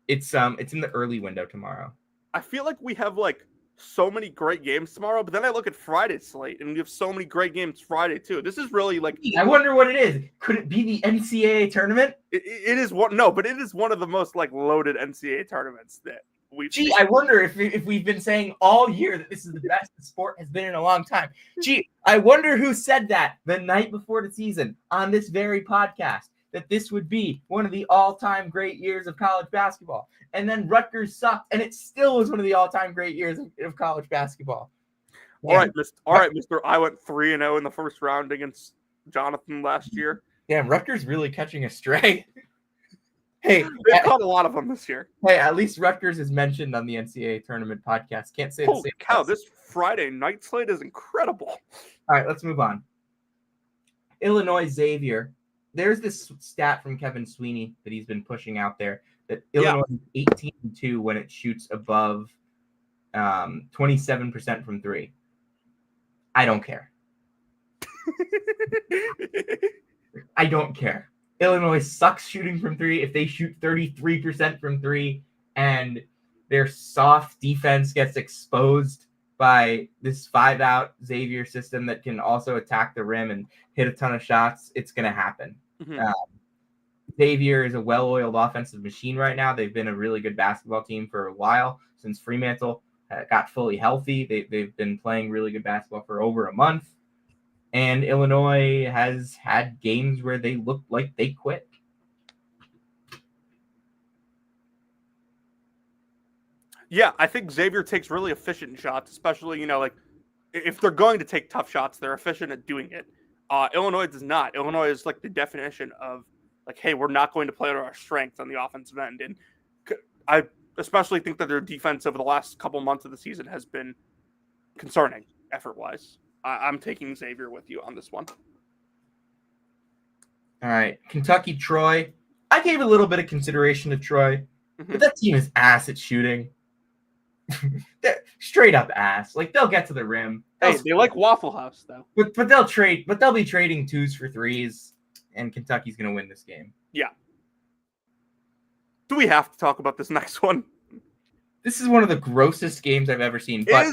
it's in the early window tomorrow. I feel like we have like so many great games tomorrow, but then I look at Friday's slate and we have so many great games Friday too. This is really like, I wonder what it is. Could it be the NCAA tournament? It is one. No, but it is one of the most like loaded NCAA tournaments that we've seen. I wonder if we've been saying all year that this is the best the sport has been in a long time. I wonder who said that the night before the season on this very podcast, that this would be one of the all-time great years of college basketball. And then Rutgers sucked, and it still was one of the all-time great years of college basketball. All right, Mister. I went 3-0 in the first round against Jonathan last year. Damn, Rutgers really catching a stray. Hey, they've caught a lot of them this year. Hey, at least Rutgers is mentioned on the NCAA tournament podcast. Can't say the same. Cow, this Friday night slate is incredible. All right, let's move on. Illinois Xavier. There's this stat from Kevin Sweeney that he's been pushing out there that Illinois is 18-2 when it shoots above 27% from three. I don't care. I don't care. Illinois sucks shooting from three. If they shoot 33% from three and their soft defense gets exposed by this 5-out Xavier system that can also attack the rim and hit a ton of shots, it's going to happen. Mm-hmm. Xavier is a well-oiled offensive machine right now. They've been a really good basketball team for a while since Fremantle got fully healthy. They've been playing really good basketball for over a month. And Illinois has had games where they look like they quit. Yeah, I think Xavier takes really efficient shots, especially, like if they're going to take tough shots, they're efficient at doing it. Illinois does not. Illinois is like the definition of like, hey, we're not going to play to our strengths on the offensive end. And I especially think that their defense over the last couple months of the season has been concerning effort-wise. I'm taking Xavier with you on this one. All right. Kentucky, Troy. I gave a little bit of consideration to Troy, but that team is ass at shooting. They're straight up ass. Like, they'll get to the rim. Hey, they like Waffle House, though. But they'll be trading twos for threes, and Kentucky's going to win this game. Yeah. Do we have to talk about this next one? This is one of the grossest games I've ever seen. But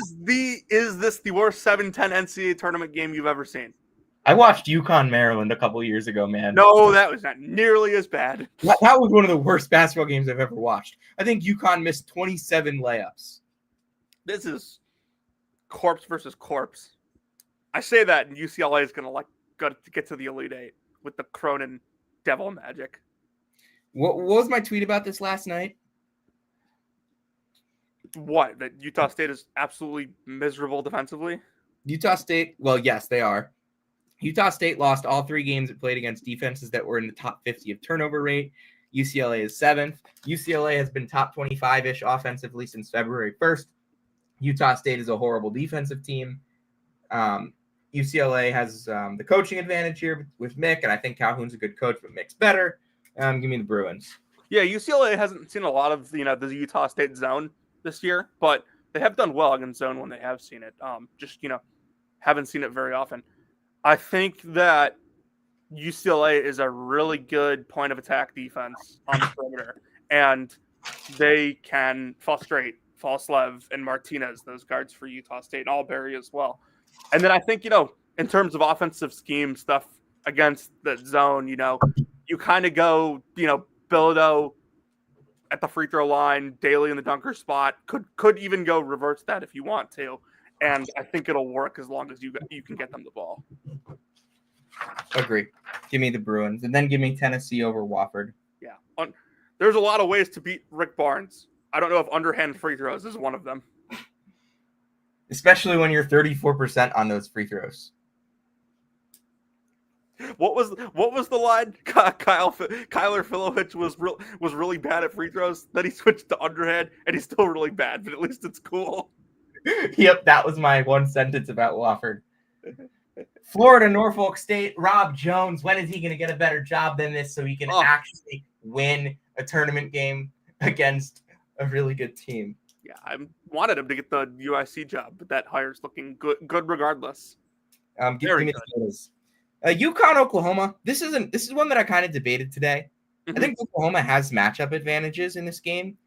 is this the worst 7-10 NCAA tournament game you've ever seen? I watched UConn, Maryland a couple years ago, man. No, that was not nearly as bad. That was one of the worst basketball games I've ever watched. I think UConn missed 27 layups. This is corpse versus corpse. I say that, and UCLA is going to get to the Elite Eight with the Cronin devil magic. What was my tweet about this last night? What? That Utah State is absolutely miserable defensively? Utah State, well, yes, they are. Utah State lost all 3 games it played against defenses that were in the top 50 of turnover rate. UCLA is 7th. UCLA has been top 25-ish offensively since February 1st. Utah State is a horrible defensive team. UCLA has the coaching advantage here with Mick, and I think Calhoun's a good coach, but Mick's better. Give me the Bruins. Yeah, UCLA hasn't seen a lot of the Utah State zone this year, but they have done well against zone when they have seen it. Haven't seen it very often. I think that UCLA is a really good point of attack defense on the perimeter, and they can frustrate Falslev and Martinez, those guards for Utah State, and Alberry as well. And then I think, in terms of offensive scheme stuff, against the zone, you kind of go, Bilodeau at the free throw line, Daly in the dunker spot. Could even go reverse that if you want to, and I think it'll work as long as you can get them the ball. Agree. Give me the Bruins, and then give me Tennessee over Wofford. Yeah, there's a lot of ways to beat Rick Barnes. I don't know if underhand free throws is one of them. Especially when you're 34% on those free throws. What was the line? Kyler Filovich was really bad at free throws. Then he switched to underhand, and he's still really bad. But at least it's cool. Yep, that was my one sentence about Wofford. Florida, Norfolk State, Rob Jones. When is he going to get a better job than this so he can actually win a tournament game against a really good team? Yeah, I wanted him to get the UIC job, but that hire's looking good regardless. Give me the photos. UConn, Oklahoma. This is one that I kind of debated today. Mm-hmm. I think Oklahoma has matchup advantages in this game.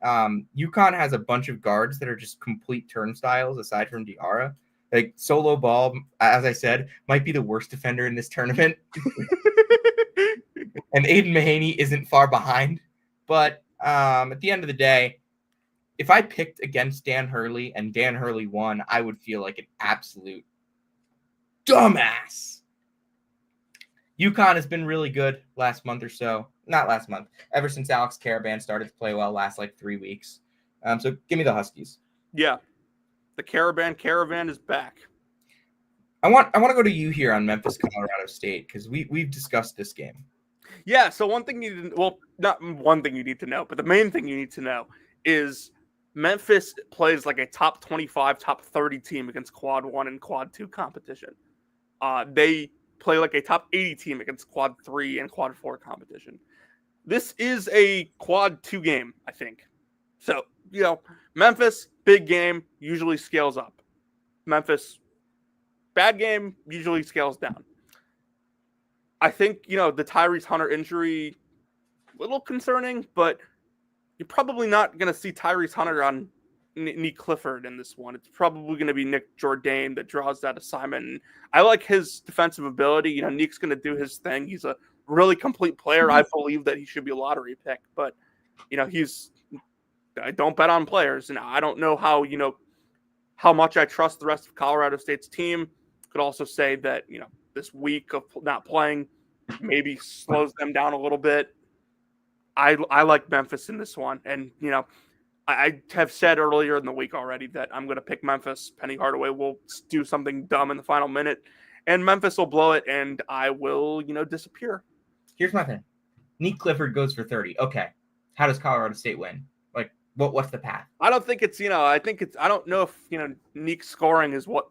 UConn has a bunch of guards that are just complete turnstiles aside from Diarra. Like Solo Ball, as I said, might be the worst defender in this tournament. And Aiden Mahaney isn't far behind. But at the end of the day, if I picked against Dan Hurley and Dan Hurley won, I would feel like an absolute dumbass. UConn has been really good last month or so. Not last month. Ever since Alex Caravan started to play well last 3 weeks. So give me the Huskies. Yeah. The Caravan is back. I want to go to you here on Memphis, Colorado State, because we've discussed this game. Yeah, so one thing not one thing you need to know, but the main thing you need to know is Memphis plays like a top 25, top 30 team against Quad 1 and Quad 2 competition. They play like a top 80 team against Quad 3 and Quad 4 competition. This is a Quad 2 game, I think. So, Memphis, big game, usually scales up. Memphis, bad game, usually scales down. I think, the Tyrese Hunter injury, a little concerning, but you're probably not going to see Tyrese Hunter on Nick Clifford in this one. It's probably going to be Nick Jourdain that draws that assignment. And I like his defensive ability. Nick's going to do his thing. He's a really complete player. I believe that he should be a lottery pick, but I don't bet on players, and I don't know how much I trust the rest of Colorado State's team. Could also say that, this week of not playing maybe slows them down a little bit. I like Memphis in this one. And, I have said earlier in the week already that I'm going to pick Memphis. Penny Hardaway will do something dumb in the final minute, and Memphis will blow it, and I will, disappear. Here's my thing. Nick Clifford goes for 30. Okay. How does Colorado State win? What's the path? I don't think it's, I don't know if, Nick scoring is what.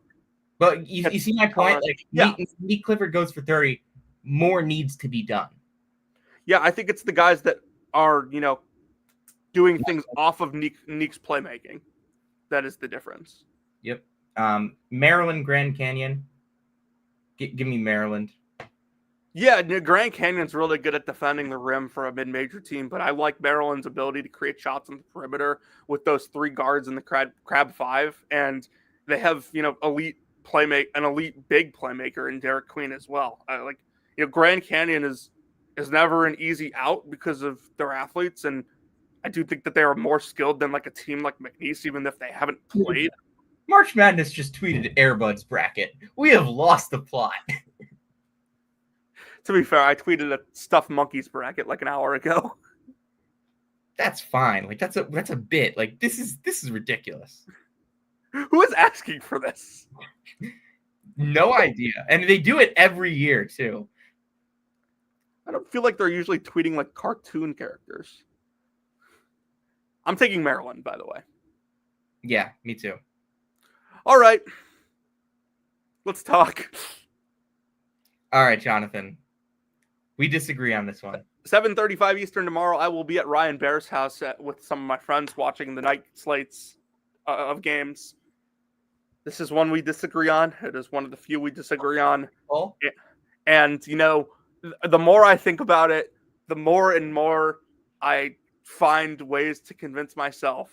But you see my point? Nick Clifford goes for 30. More needs to be done. Yeah, I think it's the guys that are, doing things off of Nick's playmaking. That is the difference. Yep. Maryland, Grand Canyon. Give me Maryland. Yeah, Grand Canyon's really good at defending the rim for a mid-major team, but I like Maryland's ability to create shots on the perimeter with those 3 guards in the Crab 5, and they have, an elite big playmaker in Derek Queen as well. Grand Canyon is never an easy out because of their athletes, and I do think that they are more skilled than a team like McNeese, even if they haven't played. March Madness just tweeted Airbuds bracket. We have lost the plot. To be fair, I tweeted a Stuffed Monkeys bracket an hour ago. That's fine. That's a bit. This is ridiculous. Who is asking for this? No idea. And they do it every year too. I don't feel like they're usually tweeting cartoon characters. I'm taking Maryland, by the way. Yeah, me too. All right. Let's talk. All right, Jonathan. We disagree on this one. 7:35 Eastern tomorrow. I will be at Ryan Bear's house with some of my friends watching the night slates of games. This is one we disagree on. It is one of the few we disagree on. Oh. And, the more I think about it, the more and more I find ways to convince myself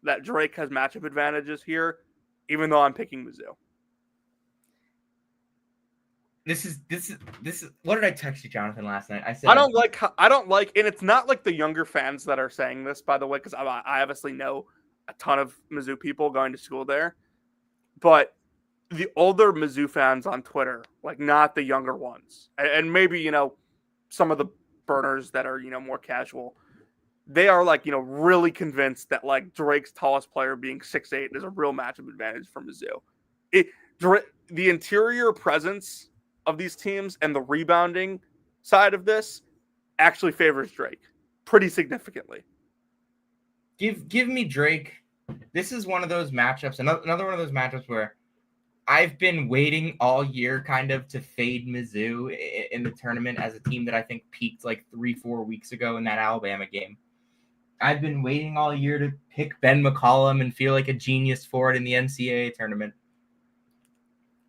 that Drake has matchup advantages here, even though I'm picking Mizzou. This is what did I text you, Jonathan, last night? I said I don't like, and it's not like the younger fans that are saying this, by the way, because I obviously know a ton of Mizzou people going to school there, but the older Mizzou fans on Twitter, like not the younger ones, and maybe some of the burners that are more casual, they are like really convinced that like Drake's tallest player being 6'8" is a real matchup advantage for Mizzou. The interior presence of these teams and the rebounding side of this actually favors Drake pretty significantly. Give me Drake. This is one of those matchups, another one of those matchups where I've been waiting all year kind of to fade Mizzou in the tournament as a team that I think peaked like 3-4 weeks ago in that Alabama game. I've been waiting all year to pick Ben McCollum and feel like a genius for it in the NCAA tournament.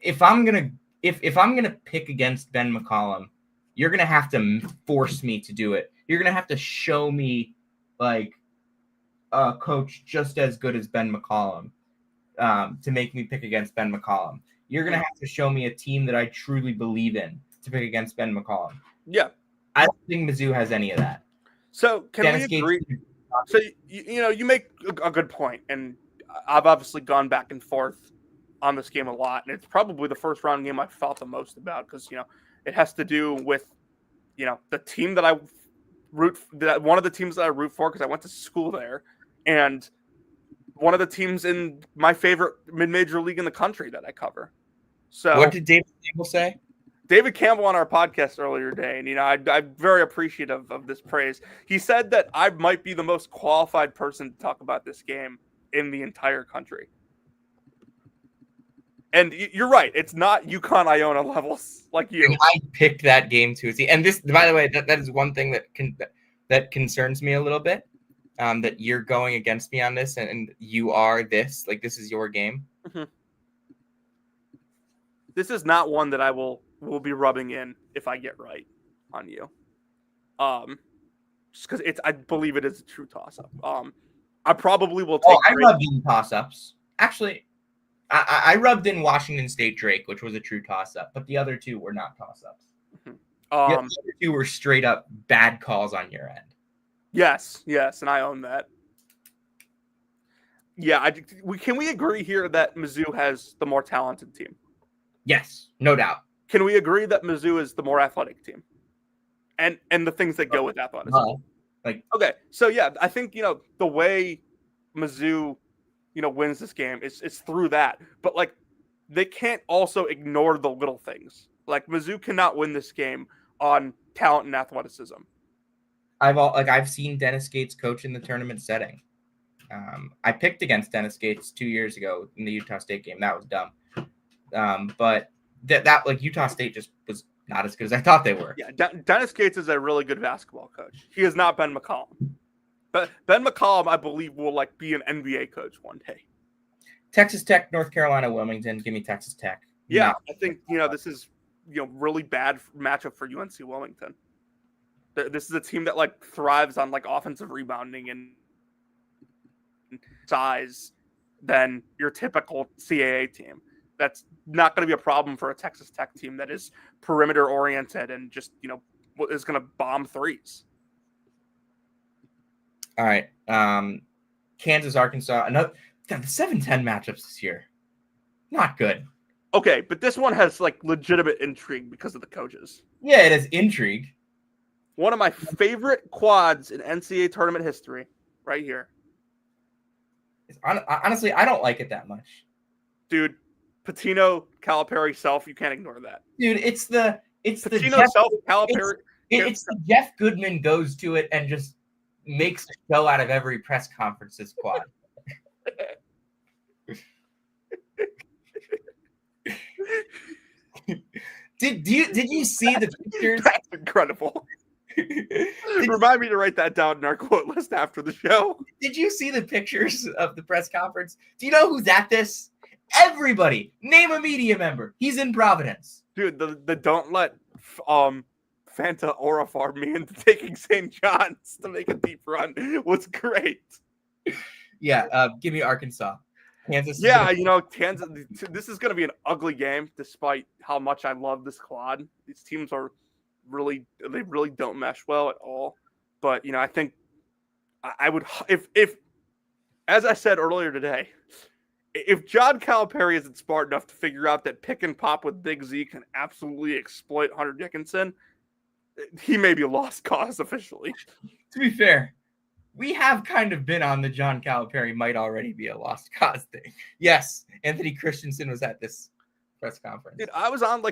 If I'm gonna pick against Ben McCollum, you're gonna have to force me to do it. You're gonna have to show me like a coach just as good as Ben McCollum to make me pick against Ben McCollum. You're gonna have to show me a team that I truly believe in to pick against Ben McCollum. Yeah, I don't think Mizzou has any of that. So can Dennis we agree? So you make a good point, and I've obviously gone back and forth on this game a lot, and it's probably the first round game I've felt the most about because it has to do with the team that I one of the teams that I root for because I went to school there, and one of the teams in my favorite mid-major league in the country that I cover. So what did David Campbell say? David Campbell on our podcast earlier today, and I'm very appreciative of this praise. He said that I might be the most qualified person to talk about this game in the entire country. And you're right; it's not UConn Iona levels like you. I picked that game too. See, and this, by the way, that is one thing that concerns me a little bit. That you're going against me on this, and you are this. Like this is your game. Mm-hmm. This is not one that I will be rubbing in if I get right on you. Just because I believe it is a true toss-up. I probably will take. I rubbed in toss-ups. Actually, I rubbed in Washington State Drake, which was a true toss-up, but the other two were not toss-ups. Mm-hmm. The other two were straight up bad calls on your end. Yes, and I own that. Yeah, can we agree here that Mizzou has the more talented team? Yes, no doubt. Can we agree that Mizzou is the more athletic team? And the things that go with athleticism. Okay, so yeah, I think the way Mizzou wins this game is through that. But like they can't also ignore the little things. Like Mizzou cannot win this game on talent and athleticism. I've seen Dennis Gates coach in the tournament setting. I picked against Dennis Gates 2 years ago in the Utah State game. That was dumb. But that like Utah State just was not as good as I thought they were. Yeah, Dennis Gates is a really good basketball coach. He is not Ben McCollum. But Ben McCollum, I believe, will like be an NBA coach one day. Texas Tech, North Carolina, Wilmington. Give me Texas Tech. Yeah, I think this is really bad matchup for UNC Wilmington. This is a team that like thrives on like offensive rebounding and size than your typical CAA team. That's not going to be a problem for a Texas Tech team that is perimeter oriented and just is going to bomb threes. All right, Kansas, Arkansas. The 7-10 matchups this year, not good. Okay, but this one has like legitimate intrigue because of the coaches. Yeah, it has intrigue. One of my favorite quads in NCAA tournament history, right here. Honestly, I don't like it that much. Dude, Patino, Calipari, Self, you can't ignore that. Dude, it's Patino, the Self, Calipari. It's the Jeff Goodman goes to it and just makes a show out of every press conference's quad. Did you see the pictures? That's incredible. Remind me to write that down in our quote list after the show. Did you see the pictures of the press conference? Do you know who's at this? Everybody. Name a media member. He's in Providence. Dude, the don't let Fanta Orifar me into taking St. John's to make a deep run was great. Yeah, give me Arkansas. Kansas. Yeah, Kansas. This is going to be an ugly game, despite how much I love this quad. These teams are they really don't mesh well at all. But I think I would if as I said earlier today, if John Calipari isn't smart enough to figure out that pick and pop with Big Z can absolutely exploit Hunter Dickinson, he may be a lost cause officially. To be fair, we have kind of been on the John Calipari might already be a lost cause thing. Yes, Anthony Christensen was at this press conference. Dude, I was on I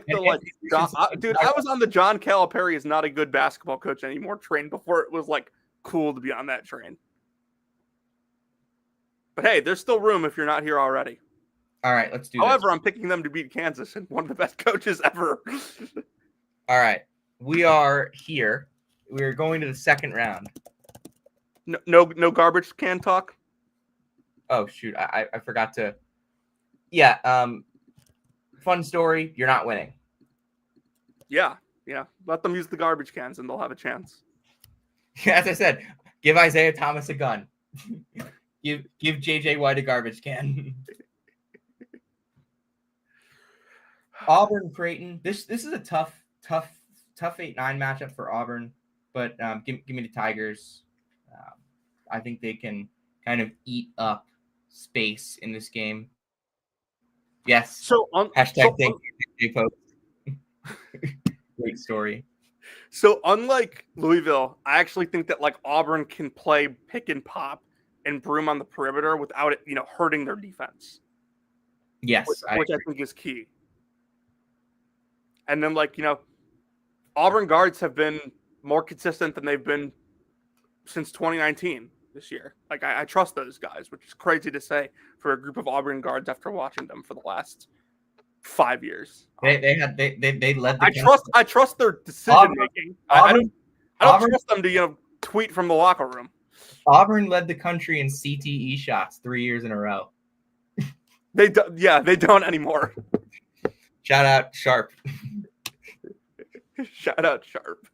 was on the John Calipari is not a good basketball coach anymore train before it was like cool to be on that train. But hey, there's still room if you're not here already. All right, let's do However, this. I'm picking them to beat Kansas and one of the best coaches ever. All right, we are here. We're going to the second round. No garbage can talk. Oh shoot, I forgot to. Yeah, fun story. You're not winning. Yeah. Let them use the garbage cans and they'll have a chance. As I said, give Isaiah Thomas a gun. Give JJ White a garbage can. Auburn Creighton. This is a tough 8-9 matchup for Auburn, but give me the Tigers. I think they can kind of eat up space in this game. Yes. So hashtag thank you, Post. Great story. So unlike Louisville, I actually think that like Auburn can play pick and pop and broom on the perimeter without it, hurting their defense. Yes, which I think is key. And then Auburn guards have been more consistent than they've been since 2019 this year. Like I trust those guys, which is crazy to say for a group of Auburn guards after watching them for the last 5 years. They led the I trust their decision making. I don't trust them to tweet from the locker room. Auburn led the country in CTE shots 3 years in a row. They don't anymore. Shout out Sharp. Shout out Sharp.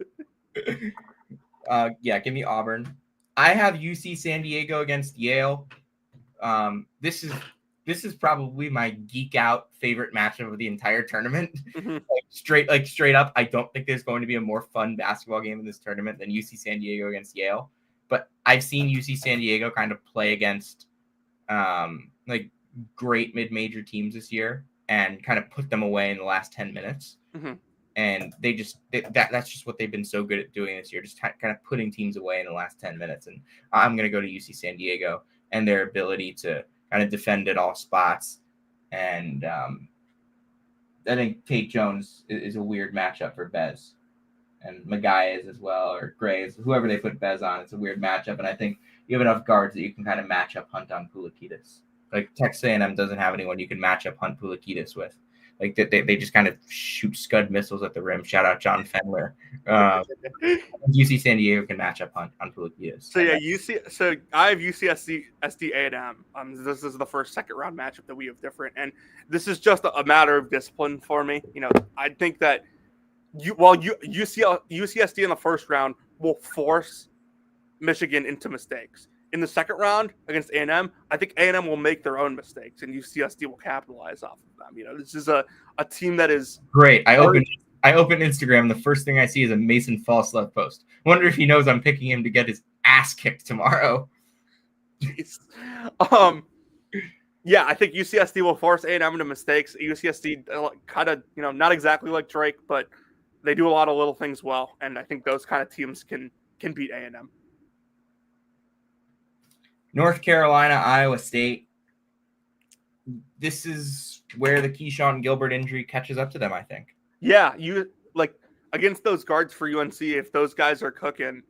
Give me Auburn. I have UC San Diego against Yale. This is probably my geek out favorite matchup of the entire tournament. Mm-hmm. Straight up, I don't think there's going to be a more fun basketball game in this tournament than UC San Diego against Yale. But I've seen UC San Diego kind of play against great mid-major teams this year and kind of put them away in the last 10 minutes. Mm-hmm. And that's just what they've been so good at doing this year, just kind of putting teams away in the last 10 minutes. And I'm going to go to UC San Diego and their ability to kind of defend at all spots. And I think Tate Jones is a weird matchup for Bez. And Magai is as well, or Grays, whoever they put Bez on. It's a weird matchup. And I think you have enough guards that you can kind of match up Hunt on Poulikitis. Like Texas A&M doesn't have anyone you can match up Hunt Poulikitis with. Like they just kind of shoot Scud missiles at the rim. Shout out John Fendler. UC San Diego can match up on Poulikitis. So yeah, So I have UCSD A&M. This is the first second round matchup that we have different, and this is just a matter of discipline for me. I think that UCSD in the first round will force Michigan into mistakes. In the second round against A&M, I think A&M will make their own mistakes, and UCSD will capitalize off of them. This is a team that is great. I open Instagram, and the first thing I see is a Mason Falslove post. Wonder if he knows I'm picking him to get his ass kicked tomorrow. Jeez. Yeah, I think UCSD will force A&M into mistakes. UCSD kind of, not exactly like Drake, but they do a lot of little things well, and I think those kind of teams can beat A&M. North Carolina, Iowa State. This is where the Keyshawn Gilbert injury catches up to them, I think. Yeah, against those guards for UNC, if those guys are cooking,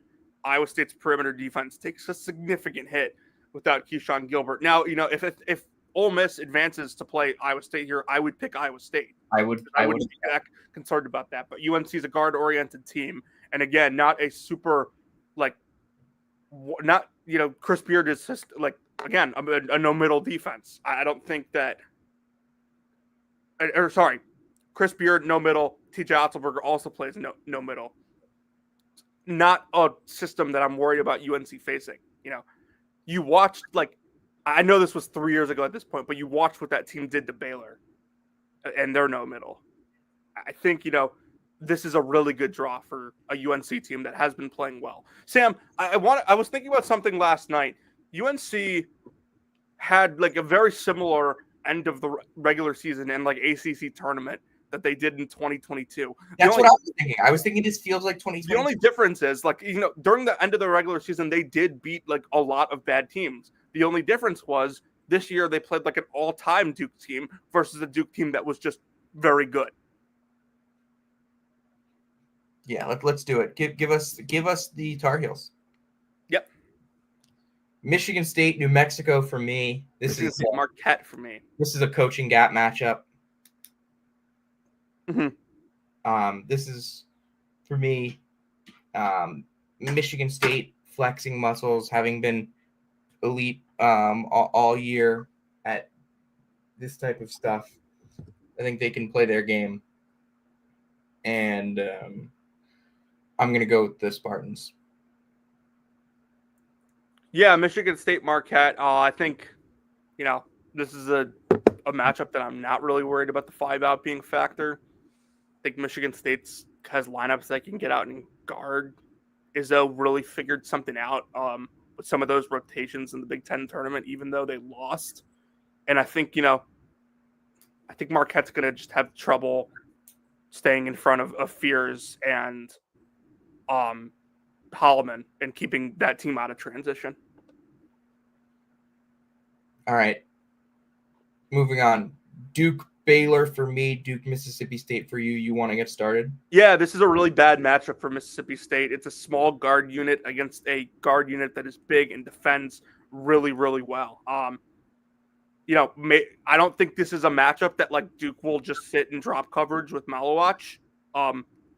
Iowa State's perimeter defense takes a significant hit without Keyshawn Gilbert. Now, if Ole Miss advances to play Iowa State here, I would pick Iowa State. I wouldn't be that concerned about that. But UNC is a guard-oriented team, and again, not a super Chris Beard is just again a no middle defense. I don't think that. Chris Beard no middle. TJ Otzelberger also plays no middle. Not a system that I'm worried about UNC facing. You watched I know this was 3 years ago at this point, but you watched what that team did to Baylor, and they're no middle. I think, this is a really good draw for a UNC team that has been playing well. Sam, I was thinking about something last night. UNC had like a very similar end of the regular season and like ACC tournament that they did in 2022. That's what I was thinking. I was thinking this feels like 2022. The only difference is, like, during the end of the regular season, they did beat like a lot of bad teams. The only difference was this year they played like an all-time Duke team versus a Duke team that was just very good. Yeah, let's do it. Give us the Tar Heels. Yep. Michigan State, New Mexico for me. This is Marquette for me. This is a coaching gap matchup. Mm-hmm. This is for me. Michigan State flexing muscles, having been elite all year at this type of stuff. I think they can play their game, and I'm gonna go with the Spartans. Yeah, Michigan State Marquette. I think, this is a matchup that I'm not really worried about the 5-out being a factor. I think Michigan State has lineups that can get out and guard. Izzo really figured something out with some of those rotations in the Big Ten tournament, even though they lost. And I think, Marquette's going to just have trouble staying in front of Fears and Holloman and keeping that team out of transition. All right. Moving on. Duke Baylor for me, Duke Mississippi State for you. You want to get started? Yeah, this is a really bad matchup for Mississippi State. It's a small guard unit against a guard unit that is big and defends really, really well. I don't think this is a matchup that like Duke will just sit and drop coverage with Malowach.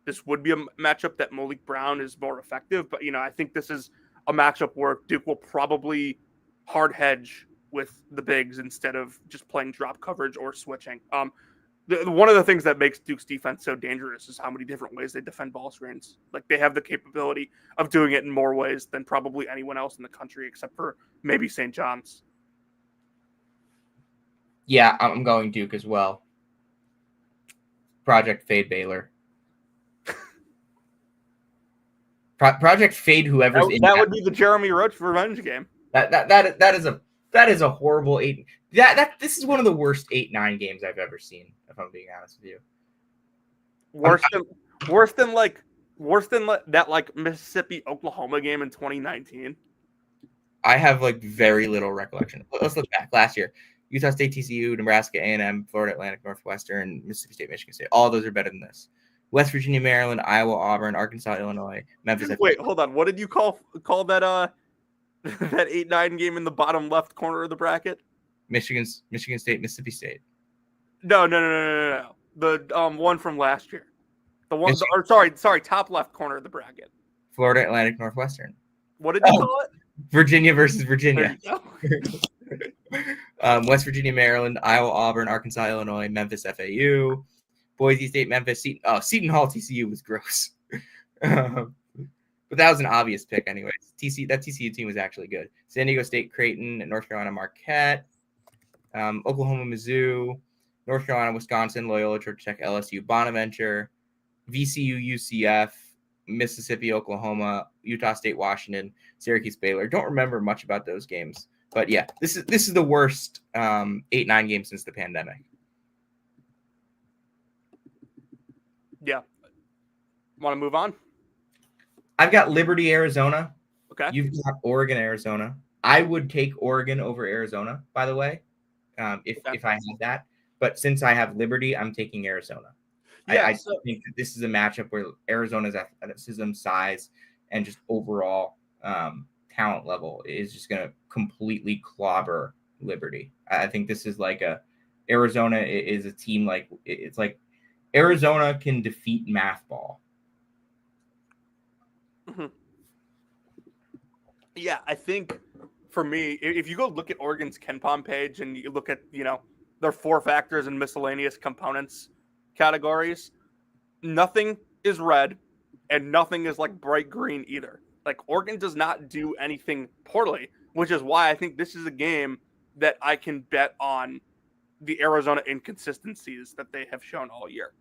This would be a matchup that Malik Brown is more effective, but I think this is a matchup where Duke will probably hard hedge with the bigs instead of just playing drop coverage or switching. One of the things that makes Duke's defense so dangerous is how many different ways they defend ball screens. Like, they have the capability of doing it in more ways than probably anyone else in the country, except for maybe St. John's. Yeah, I'm going Duke as well. Project Fade Baylor. Project Fade whoever's in that would be the Jeremy Roach revenge game. That is a horrible 8. This is one of the worst 8-9 games I've ever seen, if I'm being honest with you. Worse than that like Mississippi Oklahoma game in 2019. I have like very little recollection. Let's look back. Last year, Utah State, TCU, Nebraska, A&M, Florida Atlantic, Northwestern, Mississippi State, Michigan State. All of those are better than this. West Virginia, Maryland, Iowa, Auburn, Arkansas, Illinois, Memphis. Wait, hold on. What did you call that that 8-9 game in the bottom left corner of the bracket? Michigan State, Mississippi State. No. The one from last year. Sorry, top left corner of the bracket. Florida Atlantic, Northwestern. What did you call it? Virginia versus Virginia. There you go. West Virginia, Maryland, Iowa, Auburn, Arkansas, Illinois, Memphis, FAU, Boise State, Memphis, Seton Hall, TCU was gross. But that was an obvious pick anyways. That TCU team was actually good. San Diego State, Creighton, North Carolina, Marquette, Oklahoma, Mizzou, North Carolina, Wisconsin, Loyola, Georgia Tech, LSU, Bonaventure, VCU, UCF, Mississippi, Oklahoma, Utah State, Washington, Syracuse, Baylor. Don't remember much about those games. But yeah, this is the worst 8-9 game since the pandemic. Yeah. Want to move on? I've got Liberty, Arizona. Okay. You've got Oregon, Arizona. I would take Oregon over Arizona, by the way, if I had that. But since I have Liberty, I'm taking Arizona. Yeah, I think that this is a matchup where Arizona's athleticism, size, and just overall talent level is just going to completely clobber Liberty. I think this is like Arizona is a team it's like Arizona can defeat math ball. Mm-hmm. Yeah, I think for me, if you go look at Oregon's KenPom page and you look at, their 4 factors and miscellaneous components categories, nothing is red and nothing is like bright green either. Like, Oregon does not do anything poorly, which is why I think this is a game that I can bet on the Arizona inconsistencies that they have shown all year.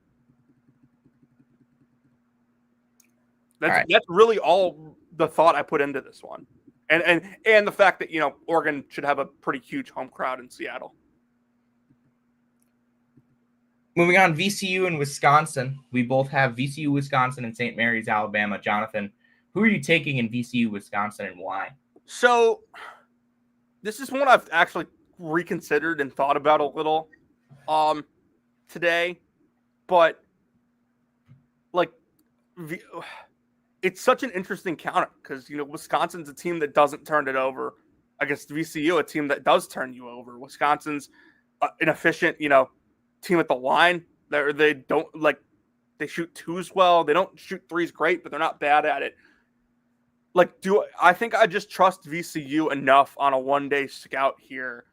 That's really all the thought I put into this one. And the fact that, Oregon should have a pretty huge home crowd in Seattle. Moving on, VCU and Wisconsin. We both have VCU, Wisconsin, and St. Mary's, Alabama. Jonathan, who are you taking in VCU, Wisconsin, and why? So this is one I've actually reconsidered and thought about a little today. But, it's such an interesting counter because, Wisconsin's a team that doesn't turn it over against VCU, a team that does turn you over. Wisconsin's an efficient, team at the line. They don't they shoot twos well. They don't shoot threes great, but they're not bad at it. I think I just trust VCU enough on a one-day scout here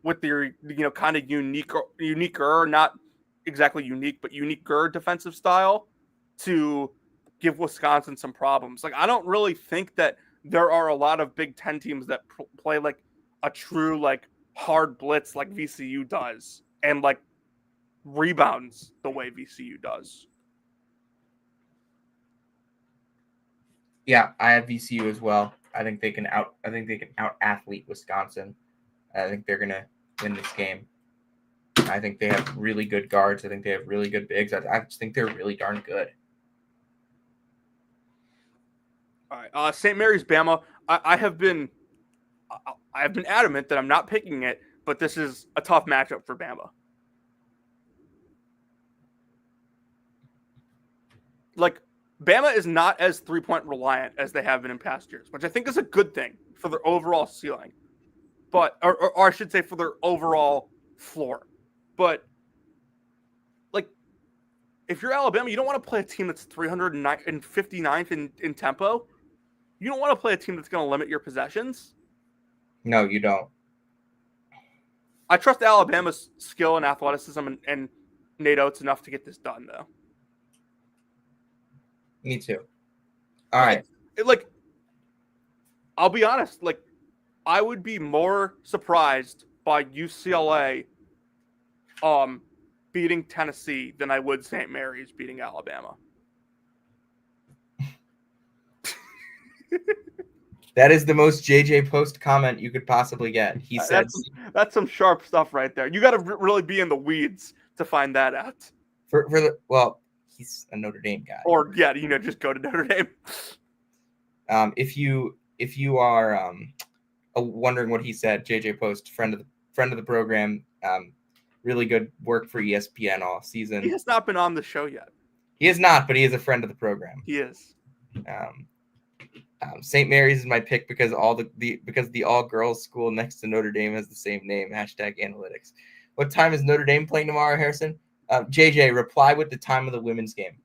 with their, kind of uniquer, not exactly unique, but uniquer defensive style to give Wisconsin some problems. I don't really think that there are a lot of Big Ten teams that play a true hard blitz like VCU does and rebounds the way VCU does. Yeah, I have VCU as well. I think they can out athlete Wisconsin. I think they're gonna win this game. I think they have really good guards. I think they have really good bigs. I just think they're really darn good. All right, St. Mary's, Bama. I have been adamant that I'm not picking it, but this is a tough matchup for Bama. Bama is not as three-point reliant as they have been in past years, which I think is a good thing for their overall ceiling. But, or I should say for their overall floor. But, if you're Alabama, you don't want to play a team that's 359th in tempo. You don't want to play a team that's going to limit your possessions. No, you don't. I trust Alabama's skill and athleticism and Nate Oates enough to get this done, though. Me too. All right. I'll be honest. I would be more surprised by UCLA beating Tennessee than I would St. Mary's beating Alabama. That is the most JJ Post comment you could possibly get. He said that's some sharp stuff right there. You got to really be in the weeds to find that out. He's a Notre Dame guy. Or just go to Notre Dame. If you are wondering what he said, JJ Post, friend of the program, really good work for ESPN all season. He has not been on the show yet. He is not, but he is a friend of the program. He is. St. Mary's is my pick because the all girls school next to Notre Dame has the same name. #analytics. What time is Notre Dame playing tomorrow, Harrison? JJ, reply with the time of the women's game.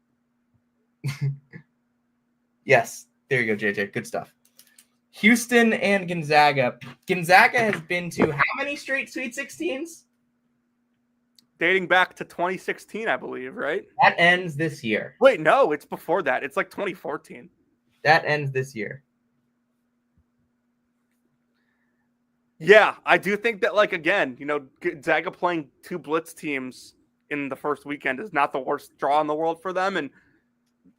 Yes, there you go, JJ. Good stuff. Houston and Gonzaga. Gonzaga has been to how many straight Sweet 16s? Dating back to 2016, I believe, right? That ends this year. Wait, no, it's before that. It's 2014. That ends this year. Yeah, I do think that, again, Gonzaga playing two blitz teams in the first weekend is not the worst draw in the world for them. And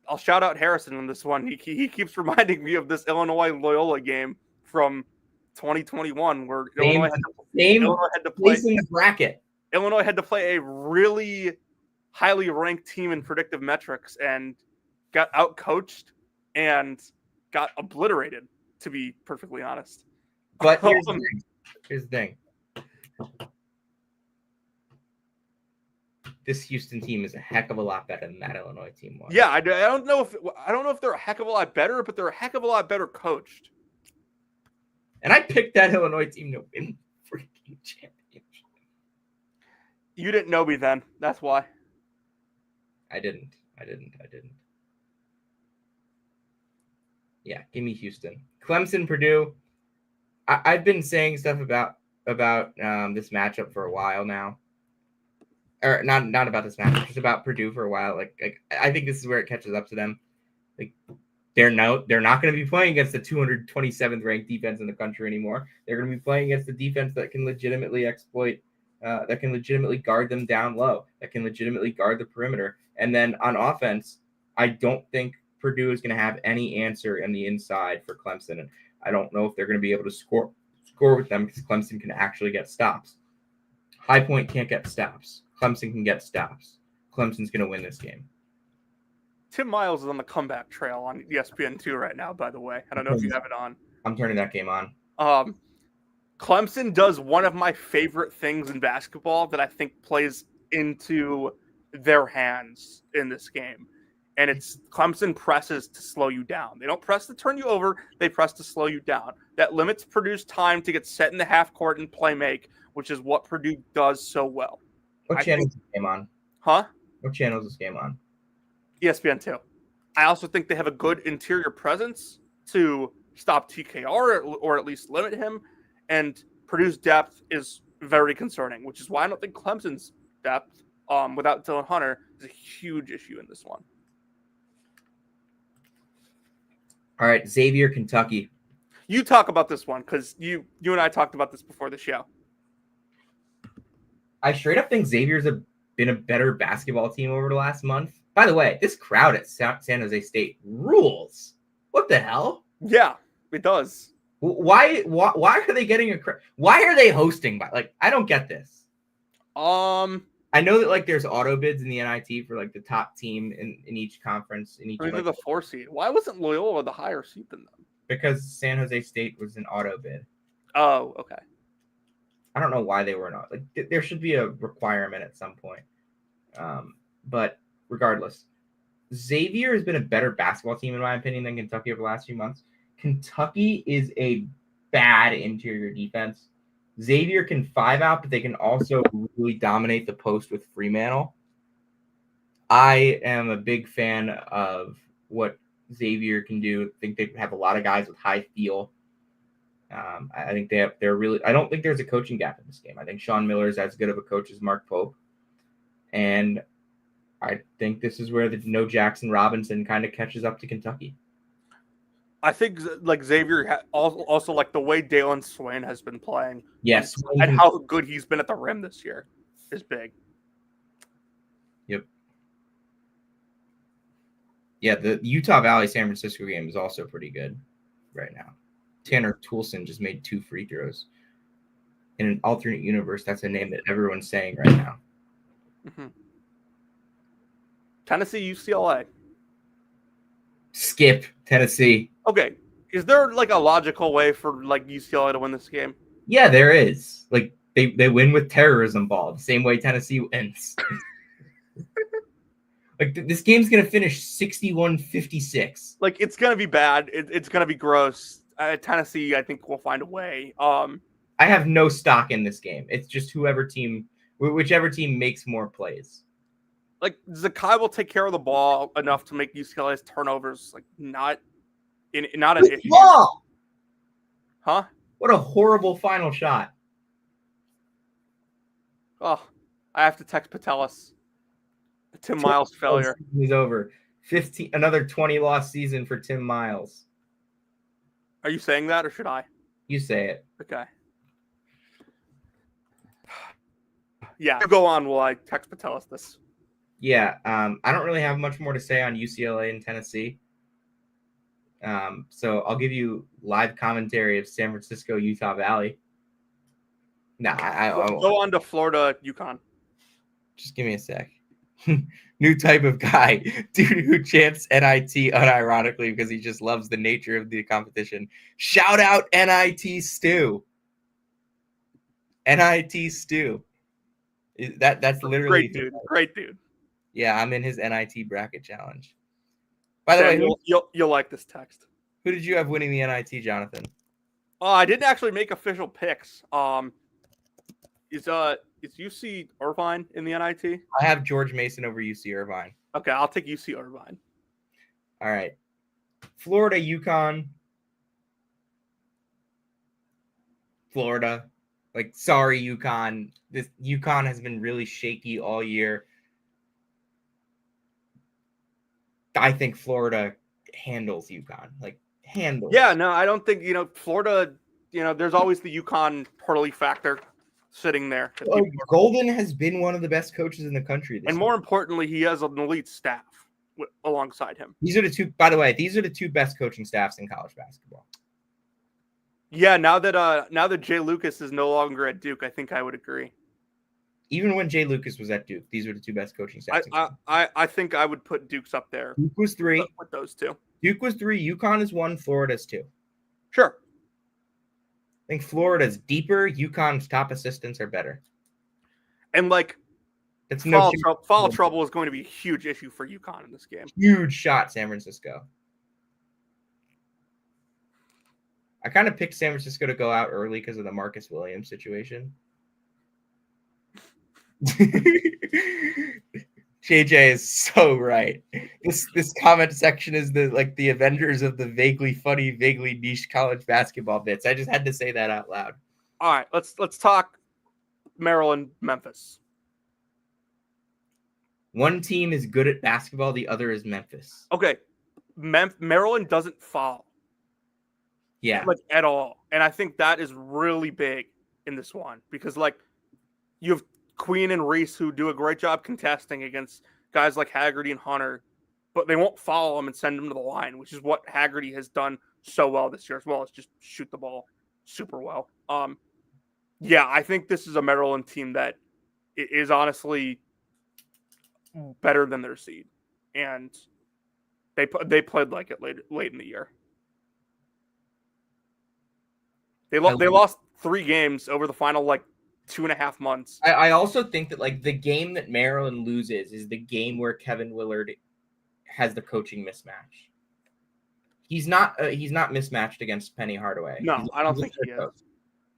I'll shout out Harrison on this one. He keeps reminding me of this Illinois Loyola game from 2021 where Illinois had to play bracket. Illinois had to play a really highly ranked team in predictive metrics and got outcoached and got obliterated, to be perfectly honest. But here's the thing. This Houston team is a heck of a lot better than that Illinois team was. Yeah, I don't know if they're a heck of a lot better, but they're a heck of a lot better coached. And I picked that Illinois team to win the freaking championship. You didn't know me then. That's why. I didn't. Yeah, give me Houston. Clemson, Purdue. I've been saying stuff about this matchup for a while now. Or not about this matchup, just about Purdue for a while. I think this is where it catches up to them. they're not going to be playing against the 227th ranked defense in the country anymore. They're going to be playing against the defense that can legitimately exploit, that can legitimately guard them down low, that can legitimately guard the perimeter. And then on offense, I don't think Purdue is going to have any answer in the inside for Clemson. And I don't know if they're going to be able to score with them because Clemson can actually get stops. High Point can't get stops. Clemson can get stops. Clemson's going to win this game. Tim Miles is on the comeback trail on ESPN2 right now, by the way. I don't know if you have it on. I'm turning that game on. Clemson does one of my favorite things in basketball that I think plays into their hands in this game. And it's Clemson presses to slow you down. They don't press to turn you over. They press to slow you down. That limits Purdue's time to get set in the half court and play make, which is what Purdue does so well. What channel is this game on? Huh? What channel is this game on? ESPN2. I also think they have a good interior presence to stop TKR or at least limit him. And Purdue's depth is very concerning, which is why I don't think Clemson's depth without Dylan Hunter is a huge issue in this one. All right, Xavier, Kentucky. You talk about this one because you and I talked about this before the show. I straight up think Xavier's been a better basketball team over the last month. By the way, this crowd at San Jose State rules. What the hell? Yeah, it does. Why are they getting a why are they hosting? I don't get this. I know that like there's auto bids in the NIT for like the top team in each conference in each. They're the 4 seed. Why wasn't Loyola the higher seed than them? Because San Jose State was an auto bid. Oh, okay. I don't know why they were not. Like there should be a requirement at some point. But regardless, Xavier has been a better basketball team in my opinion than Kentucky over the last few months. Kentucky is a bad interior defense. Xavier can 5 out, but they can also really dominate the post with Fremantle. I am a big fan of what Xavier can do. I think they have a lot of guys with high feel. I think they're really. I don't think there's a coaching gap in this game. I think Sean Miller is as good of a coach as Mark Pope, and I think this is where the no Jackson Robinson kind of catches up to Kentucky. I think like Xavier also like the way Dalen Swain has been playing. Yes, and how good he's been at the rim this year is big. Yep. Yeah, the Utah Valley San Francisco game is also pretty good right now. Tanner Toulson just made 2 free throws. In an alternate universe, that's a name that everyone's saying right now. Mm-hmm. Tennessee, UCLA. Skip Tennessee. Okay, is there like a logical way for like UCLA to win this game? Yeah, there is. Like they win with terrorism ball, the same way Tennessee wins. Like this game's gonna finish 61-56. Like it's gonna be bad. It's gonna be gross. Tennessee, I think, will find a way. I have no stock in this game. It's just whichever team makes more plays. Like Zakai will take care of the ball enough to make UCLA's turnovers like not an issue. Ball! Huh? What a horrible final shot. Oh, I have to text Patelis. Tim Miles failure. He's over. Another 20 loss season for Tim Miles. Are you saying that or should I? You say it. Okay. Yeah, go on while I text Patelis this. Yeah, I don't really have much more to say on UCLA and Tennessee. So I'll give you live commentary of San Francisco, Utah Valley. No, I won't. Go on to Florida, UConn. Just give me a sec. New type of guy, dude who chants NIT unironically because he just loves the nature of the competition. Shout out NIT Stu. NIT Stu. That's literally Great dude. Yeah, I'm in his NIT bracket challenge. By the way, you'll like this text. Who did you have winning the NIT, Jonathan? I didn't actually make official picks. Is UC Irvine in the NIT? I have George Mason over UC Irvine. Okay, I'll take UC Irvine. All right. Florida, UConn. Florida. Like, sorry, UConn. This UConn has been really shaky all year. I think Florida handles UConn. Like handles. Yeah, no, I don't think Florida. There's always the UConn Hurley factor sitting there. Golden has been one of the best coaches in the country and more importantly, he has an elite staff alongside him. These are the two. By the way, these are the two best coaching staffs in college basketball. Yeah, now that Jay Lucas is no longer at Duke, I think I would agree. Even when Jay Lucas was at Duke, these were the two best coaching staffs. I think I would put Duke's up there. Duke was 3. With those two. Duke was 3. UConn is 1. Florida's 2. Sure. I think Florida's deeper. UConn's top assistants are better. And like, it's foul trouble is going to be a huge issue for UConn in this game. Huge shot, San Francisco. I kind of picked San Francisco to go out early because of the Marcus Williams situation. JJ is so right. This comment section is the Avengers of the vaguely funny, vaguely niche college basketball bits. I just had to say that out loud. All right, let's talk Maryland, Memphis. One team is good at basketball, the other is Memphis. Okay, Maryland doesn't foul. Yeah, like at all, and I think that is really big in this one because like you have Queen and Reese who do a great job contesting against guys like Haggerty and Hunter, but they won't follow them and send them to the line, which is what Haggerty has done so well this year as well as just shoot the ball super well. Yeah, I think this is a Maryland team that is honestly better than their seed, and they played like it late in the year. They lost 3 games over the final 2.5 months. I also think that the game that Maryland loses is the game where Kevin Willard has the coaching mismatch. He's not mismatched against Penny Hardaway. No, I don't think he is.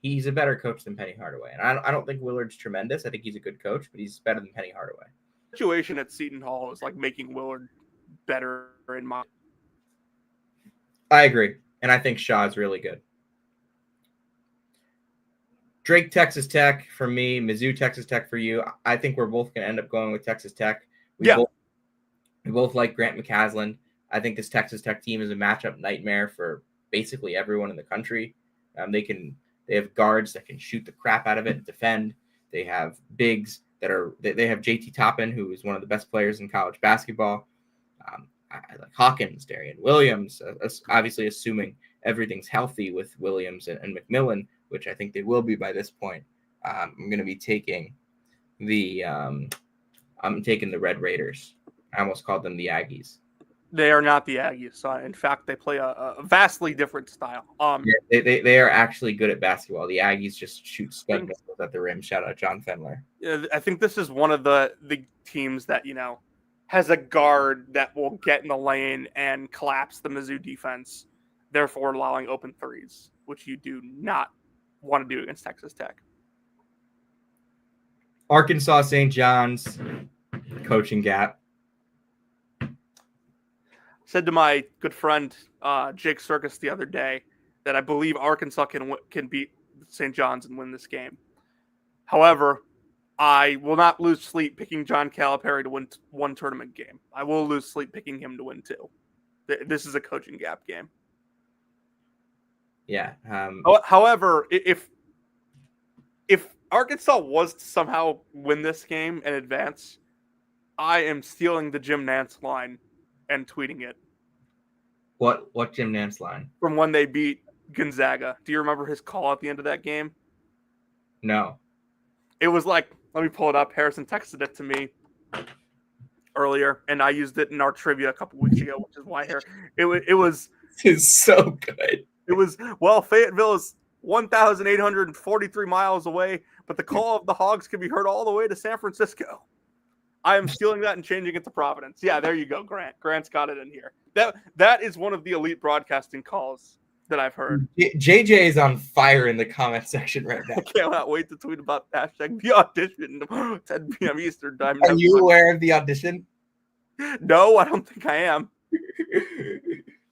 He's a better coach than Penny Hardaway, and I don't think Willard's tremendous. I think he's a good coach, but he's better than Penny Hardaway. The situation at Seton Hall is making Willard better in my. I agree, and I think Shaw is really good. Drake, Texas Tech for me. Mizzou, Texas Tech for you. I think we're both going to end up going with Texas Tech. We both like Grant McCasland. I think this Texas Tech team is a matchup nightmare for basically everyone in the country. They have guards that can shoot the crap out of it and defend. They have bigs they have JT Toppin, who is one of the best players in college basketball. I like Hawkins, Darian Williams, obviously assuming everything's healthy with Williams and McMillan, which I think they will be by this point. I'm going to be taking I'm taking the Red Raiders. I almost called them the Aggies. They are not the Aggies. In fact, they play a vastly different style. Yeah, they are actually good at basketball. The Aggies just shoot scud missiles at the rim. Shout out John Fenler. I think this is one of the teams that has a guard that will get in the lane and collapse the Mizzou defense, therefore allowing open threes, which you do not want to do against Texas Tech. Arkansas St. John's coaching gap. Said to my good friend Jake Circus the other day that I believe Arkansas can beat St. John's and win this game. However, I will not lose sleep picking John Calipari to win 1 tournament game. I will lose sleep picking him to win 2. This is a coaching gap game. Yeah. However, if Arkansas was to somehow win this game and advance, I am stealing the Jim Nance line and tweeting it. What Jim Nance line? From when they beat Gonzaga. Do you remember his call at the end of that game? No. It was let me pull it up. Harrison texted it to me earlier, and I used it in our trivia a couple weeks ago, which is why it was. It's so good. It was, Fayetteville is 1,843 miles away, but the call of the Hogs can be heard all the way to San Francisco. I am stealing that and changing it to Providence. Yeah, there you go, Grant. Grant's got it in here. That is one of the elite broadcasting calls that I've heard. JJ is on fire in the comment section right now. I cannot wait to tweet about hashtag the audition 10 p.m. Eastern time. Are you aware of the audition? No, I don't think I am.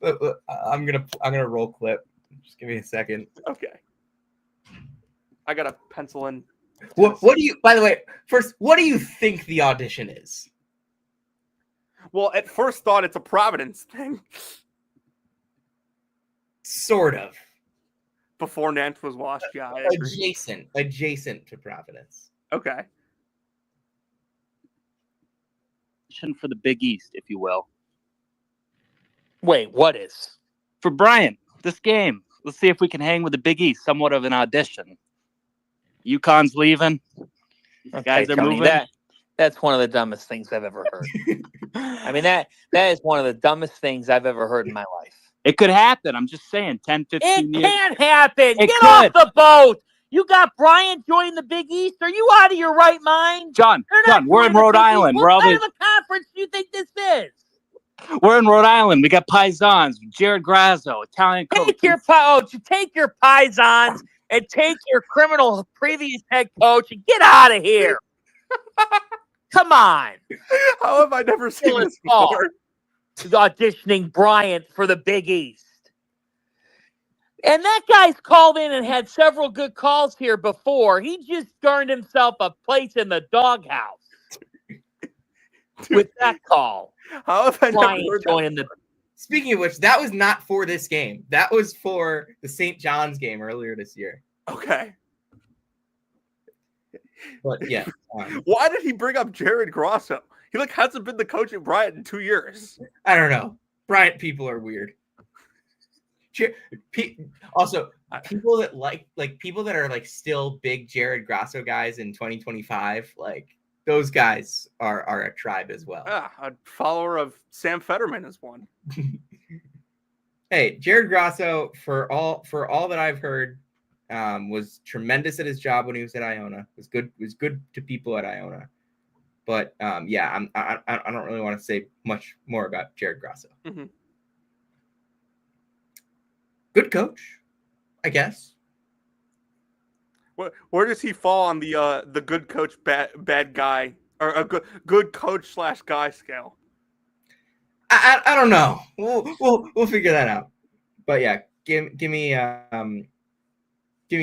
I'm gonna roll clip. Just give me a second. Okay. I gotta pencil in. What do you? By the way, first, what do you think the audition is? Well, at first thought it's a Providence thing. Sort of. Before Nance was washed, yeah, I agree. Adjacent to Providence. Okay. For the Big East, if you will. Wait, what is? For Brian, this game. Let's see if we can hang with the Big East. Somewhat of an audition. UConn's leaving. Okay, Guys are Tony, moving. that's one of the dumbest things I've ever heard. I mean, that is one of the dumbest things I've ever heard in my life. It could happen. I'm just saying, 10, 15 It years. can't happen. It Get could. off the boat. You got Brian joining the Big East. Are you out of your right mind? John, we're in Rhode Island. What kind of a conference do you think this is? We're in Rhode Island. We got Paisans, Jared Grasso, Italian coach. Take your Paisans and take your criminal previous head coach and get out of here. Come on. How have I never seen this before? Auditioning Bryant for the Big East. And that guy's called in and had several good calls here before. He just earned himself a place in the doghouse with that call. How have I Bryant never heard joining the. Speaking of which, that was not for this game. That was for the St. John's game earlier this year. Okay. But yeah. Why did he bring up Jared Grasso? He hasn't been the coach at Bryant in 2 years. I don't know. Bryant people are weird. Also, people that like people that are still big Jared Grasso guys in 2025, those guys are a tribe as well. Yeah, a follower of Sam Fetterman is one. Hey, Jared Grasso, for all that I've heard, was tremendous at his job when he was at Iona. Was good to people at Iona. But yeah, I don't really want to say much more about Jared Grasso. Mm-hmm. Good coach, I guess. Where does he fall on the good coach bad guy, or a good coach / guy scale? I don't know. We'll figure that out. But yeah, give me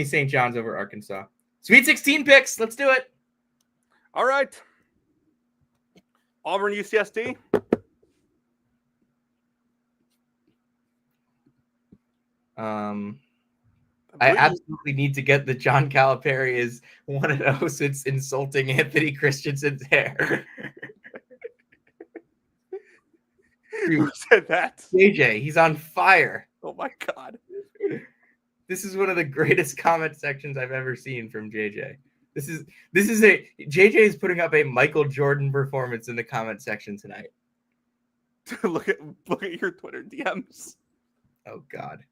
St. John's over Arkansas. Sweet 16 picks. Let's do it. All right. Auburn UCSD. I absolutely need to get the John Calipari is 1-0 since insulting Anthony Christensen's hair. Who said that? JJ, he's on fire. Oh my God. This is one of the greatest comment sections I've ever seen from JJ. JJ is putting up a Michael Jordan performance in the comment section tonight. look at your Twitter DMs. Oh God.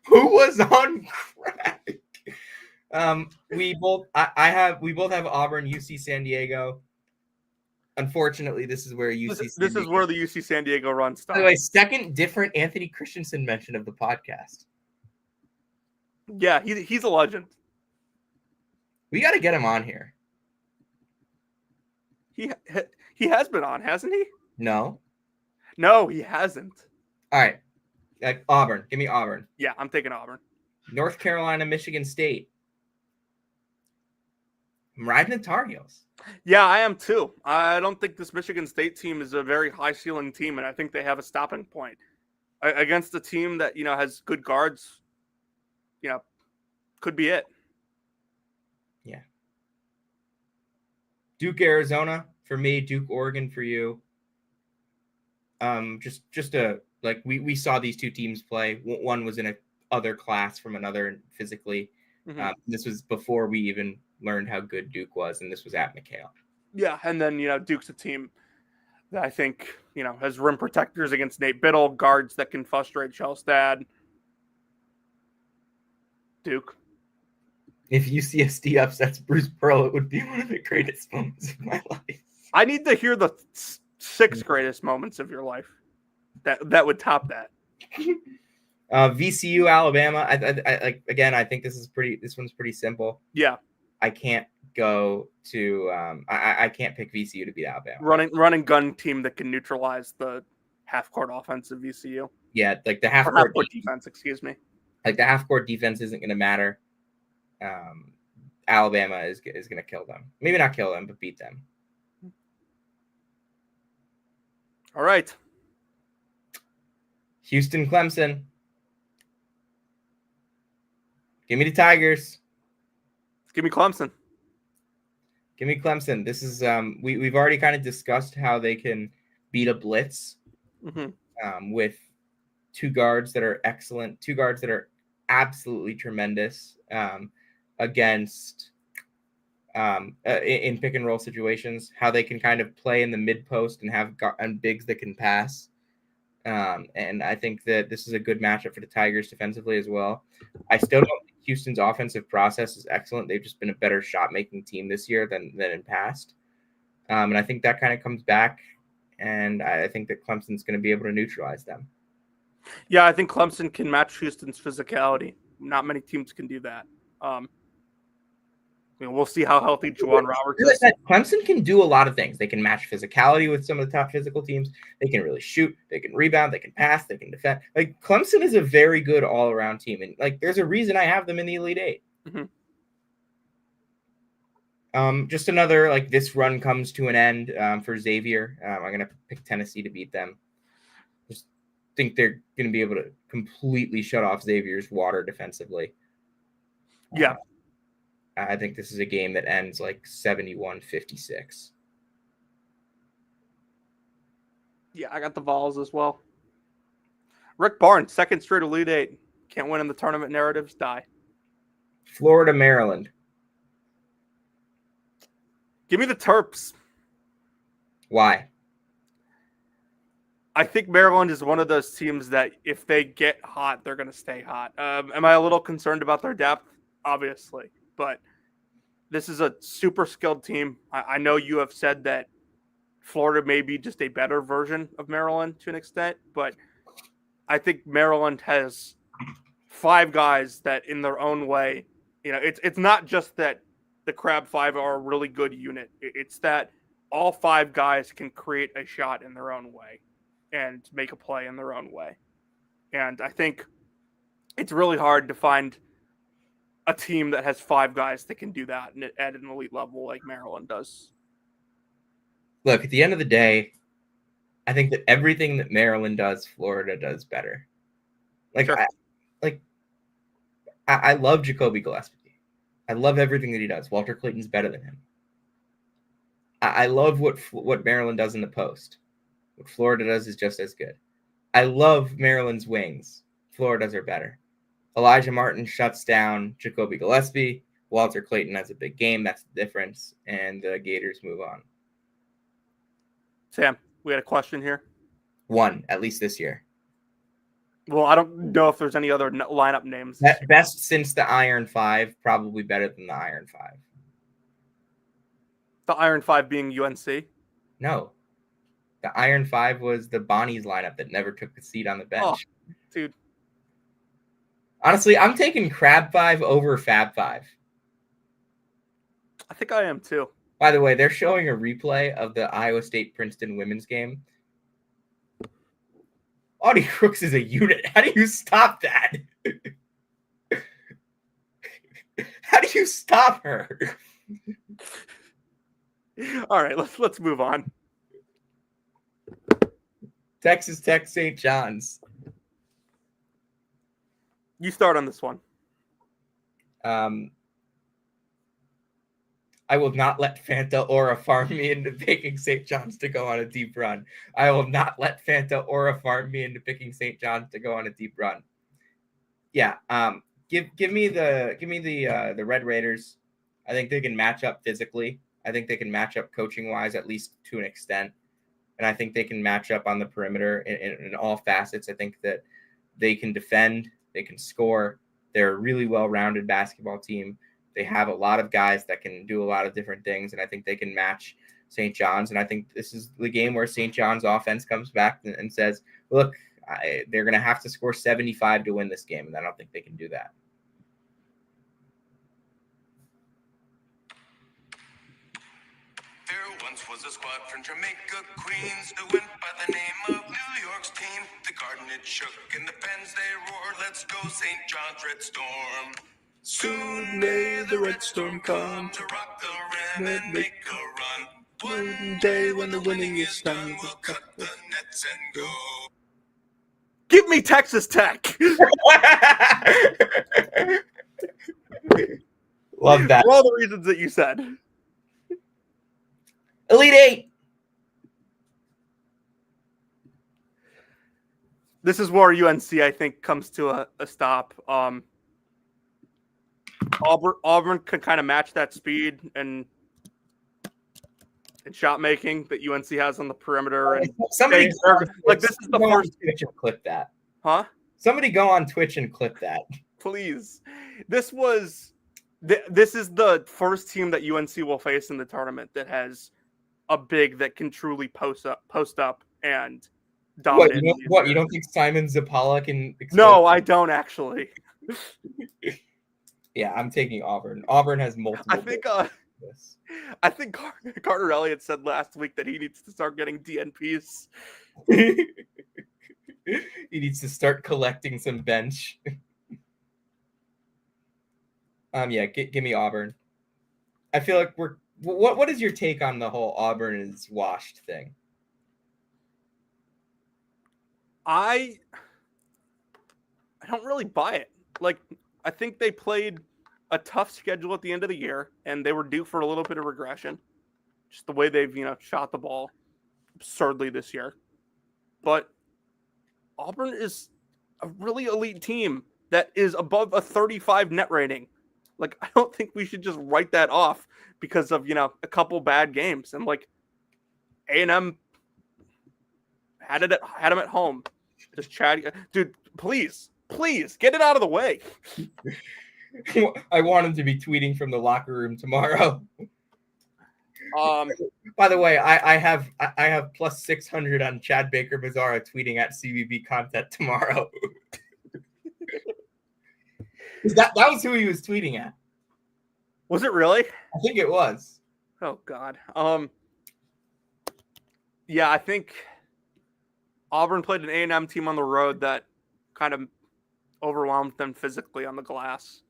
Who was on crack? We both have Auburn, UC San Diego. Unfortunately, this is where This is where the UC San Diego run starts. By the way, second different Anthony Christensen mention of the podcast. Yeah, he's a legend. We got to get him on here. He has been on, hasn't he? No, he hasn't. All right, Auburn. Give me Auburn. Yeah, I'm taking Auburn. North Carolina, Michigan State. I'm riding the Tar Heels. Yeah, I am too. I don't think this Michigan State team is a very high ceiling team, and I think they have a stopping point against a team that has good guards. Could be it. Yeah. Duke, Arizona for me. Duke, Oregon for you. We saw these two teams play. One was in a other class from another physically. Mm-hmm. This was before we even learned how good Duke was, and this was at McHale. Yeah, and then Duke's a team that I think has rim protectors against Nate Biddle, guards that can frustrate Shellstad. Duke. If UCSD upsets Bruce Pearl, it would be one of the greatest moments of my life. I need to hear the 6 greatest moments of your life. That would top that. VCU, Alabama. I think this one's pretty simple. Yeah. I can't go to I can't pick VCU to beat Alabama. Running gun team that can neutralize the half court offense of VCU. Yeah, the half court court defense, excuse me. The half court defense isn't going to matter. Alabama is going to kill them. Maybe not kill them, but beat them. All right. Houston, Clemson. Give me the Tigers. Give me Clemson. Give me Clemson. This is we've already kind of discussed how they can beat a blitz with two guards that are excellent, two guards that are absolutely tremendous against in pick and roll situations. How they can kind of play in the mid post and have bigs that can pass. And I think that this is a good matchup for the Tigers defensively as well. I still don't think Houston's offensive process is excellent. They've just been a better shot-making team this year than in past. And I think that kind of comes back, and I think that Clemson's going to be able to neutralize them. Yeah, I think Clemson can match Houston's physicality. Not many teams can do that. We'll see how healthy Juwan Roberts is. Clemson can do a lot of things. They can match physicality with some of the top physical teams. They can really shoot. They can rebound. They can pass. They can defend. Like, Clemson is a very good all-around team. And, like, there's a reason I have them in the Elite Eight. Just another, like, this run comes to an end for Xavier. I'm going to pick Tennessee to beat them. Just think they're going to be able to completely shut off Xavier's water defensively. Yeah. I think this is a game that ends like 71-56. Yeah, I got the Vols as well. Rick Barnes, second straight Elite Eight. Can't win in the tournament narratives, die. Florida, Maryland. Give me the Terps. Why? I think Maryland is one of those teams that if they get hot, they're going to stay hot. Am I a little concerned about their depth? Obviously. But this is a super skilled team. I know you have said that Florida may be just a better version of Maryland to an extent, but I think Maryland has five guys that in their own way, it's not just that the Crab Five are a really good unit. It's that all five guys can create a shot in their own way and make a play in their own way. And I think it's really hard to find a team that has five guys that can do that at an elite level like Maryland does. Look, at the end of the day, I think that everything that Maryland does, Florida does better. Like, sure. I love Jacoby Gillespie. I love everything that he does. Walter Clayton's better than him. I love what Maryland does in the post. What Florida does is just as good. I love Maryland's wings. Florida's are better. Elijah Martin shuts down Jacoby Gillespie. Walter Clayton has a big game. That's the difference. And the Gators move on. Sam, we had a question here. One, at least this year. Well, I don't know if there's any other lineup names. Best since the Iron Five, probably better than the Iron Five. The Iron Five being UNC? No. The Iron Five was the Bonnie's lineup that never took a seat on the bench. Oh, dude. Honestly, I'm taking Crab Five over Fab Five. I think I am too. By the way, they're showing a replay of the Iowa State-Princeton women's game. Audie Crooks is a unit. How do you stop that? How do you stop her? All right, let's move on. Texas Tech, St. John's. You start on this one. I will not let Fanta Aura farm me into picking St. John's to go on a deep run. I will not let Fanta Aura farm me into picking St. John's to go on a deep run. Yeah, give me the Red Raiders. I think they can match up physically. I think they can match up coaching wise, at least to an extent. And I think they can match up on the perimeter in all facets. I think that they can defend, they can score. They're a really well-rounded basketball team. They have a lot of guys that can do a lot of different things, and I think they can match St. John's. And I think this is the game where St. John's offense comes back and says, look, they're going to have to score 75 to win this game, and I don't think they can do that. There once was a squad from Jamaica, Queens, who went by the name of New York's team. The garden it shook and the fans they roared, let's go St. John's Red Storm. Soon may the Red Storm come to rock the rim and make a run. One day when the winning is done, we'll cut the net Let's and go. Give me Texas Tech. Love that. For all the reasons that you said. Elite Eight. This is where UNC, I think, comes to a stop. Auburn can kind of match that speed and shot making that UNC has on the perimeter. And Somebody like this is the first Twitch and clip that. Huh? Somebody go on Twitch and clip that. Please. This is the first team that UNC will face in the tournament that has a big that can truly post up and dominate. You don't think Simon Zapala can No, I don't actually. Yeah, I'm taking Auburn. Auburn has multiple. I think Carter Elliott said last week that he needs to start getting DNPs. He needs to start collecting some bench. Yeah, give me Auburn. I feel like what is your take on the whole Auburn is washed thing? I don't really buy it. Like, I think they played a tough schedule at the end of the year, and they were due for a little bit of regression. Just the way they've, shot the ball absurdly this year. But Auburn is a really elite team that is above a 35 net rating. Like, I don't think we should just write that off because of, a couple bad games. And, like, A&M had them at home. Just chatting. Dude, please get it out of the way. I want him to be tweeting from the locker room tomorrow. By the way, I have plus 600 on Chad Baker Mazzara tweeting at CBB content tomorrow. that was who he was tweeting at. Was it really? I think it was. Oh God. Yeah, I think Auburn played an A&M team on the road that kind of overwhelmed them physically on the glass.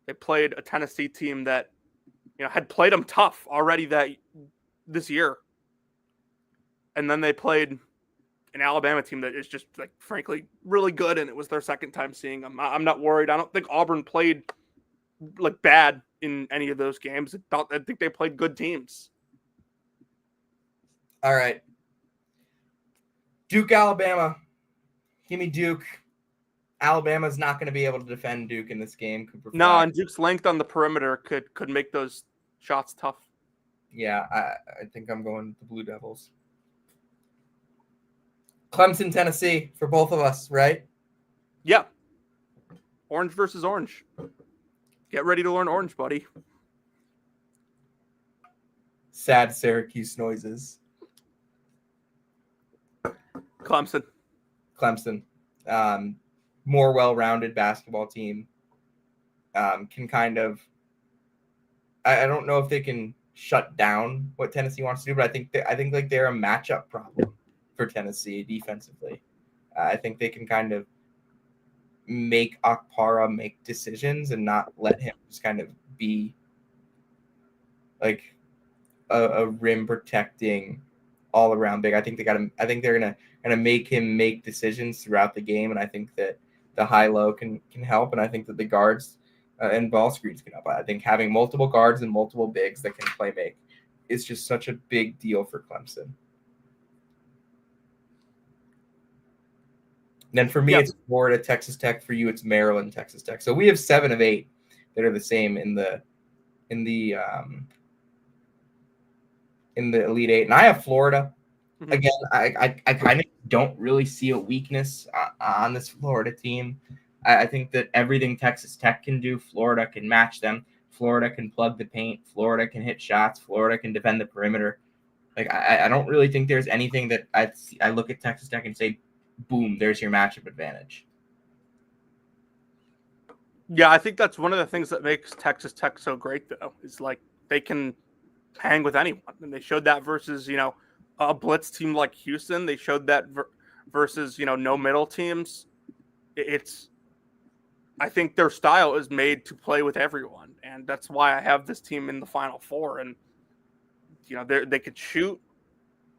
They played a Tennessee team that, had played them tough already this year. And then they played an Alabama team that is just, like, frankly, really good, and it was their second time seeing them. I'm not worried. I don't think Auburn played, like, bad in any of those games. I think they played good teams. All right. Duke, Alabama. Give me Duke. Alabama's not going to be able to defend Duke in this game. No, and Duke's length on the perimeter could make those shots tough. Yeah, I think I'm going with the Blue Devils. Clemson, Tennessee for both of us, right? Yeah. Orange versus orange. Get ready to learn orange, buddy. Sad Syracuse noises. Clemson. More well-rounded basketball team. Can kind of, I don't know if they can shut down what Tennessee wants to do, but I think like they're a matchup problem for Tennessee defensively. I think they can kind of make Okpara make decisions and not let him just kind of be like a rim protecting all around big. I think they're gonna make him make decisions throughout the game, and I think that the high-low can help, and I think that the guards and ball screens can help. I think having multiple guards and multiple bigs that can play make is just such a big deal for Clemson. And then for me, It's Florida, Texas Tech. For you, it's Maryland, Texas Tech. So we have 7 of 8 that are the same in the Elite Eight, and I have Florida. Again, I kind of don't really see a weakness on this Florida team. I think that everything Texas Tech can do, Florida can match them. Florida can plug the paint. Florida can hit shots. Florida can defend the perimeter. Like, I don't really think there's anything that I look at Texas Tech and say, boom, there's your matchup advantage. Yeah, I think that's one of the things that makes Texas Tech so great, though, is like they can hang with anyone. And they showed that versus, a blitz team like Houston. They showed that versus, no middle teams. I think their style is made to play with everyone. And that's why I have this team in the Final Four. And, they could shoot.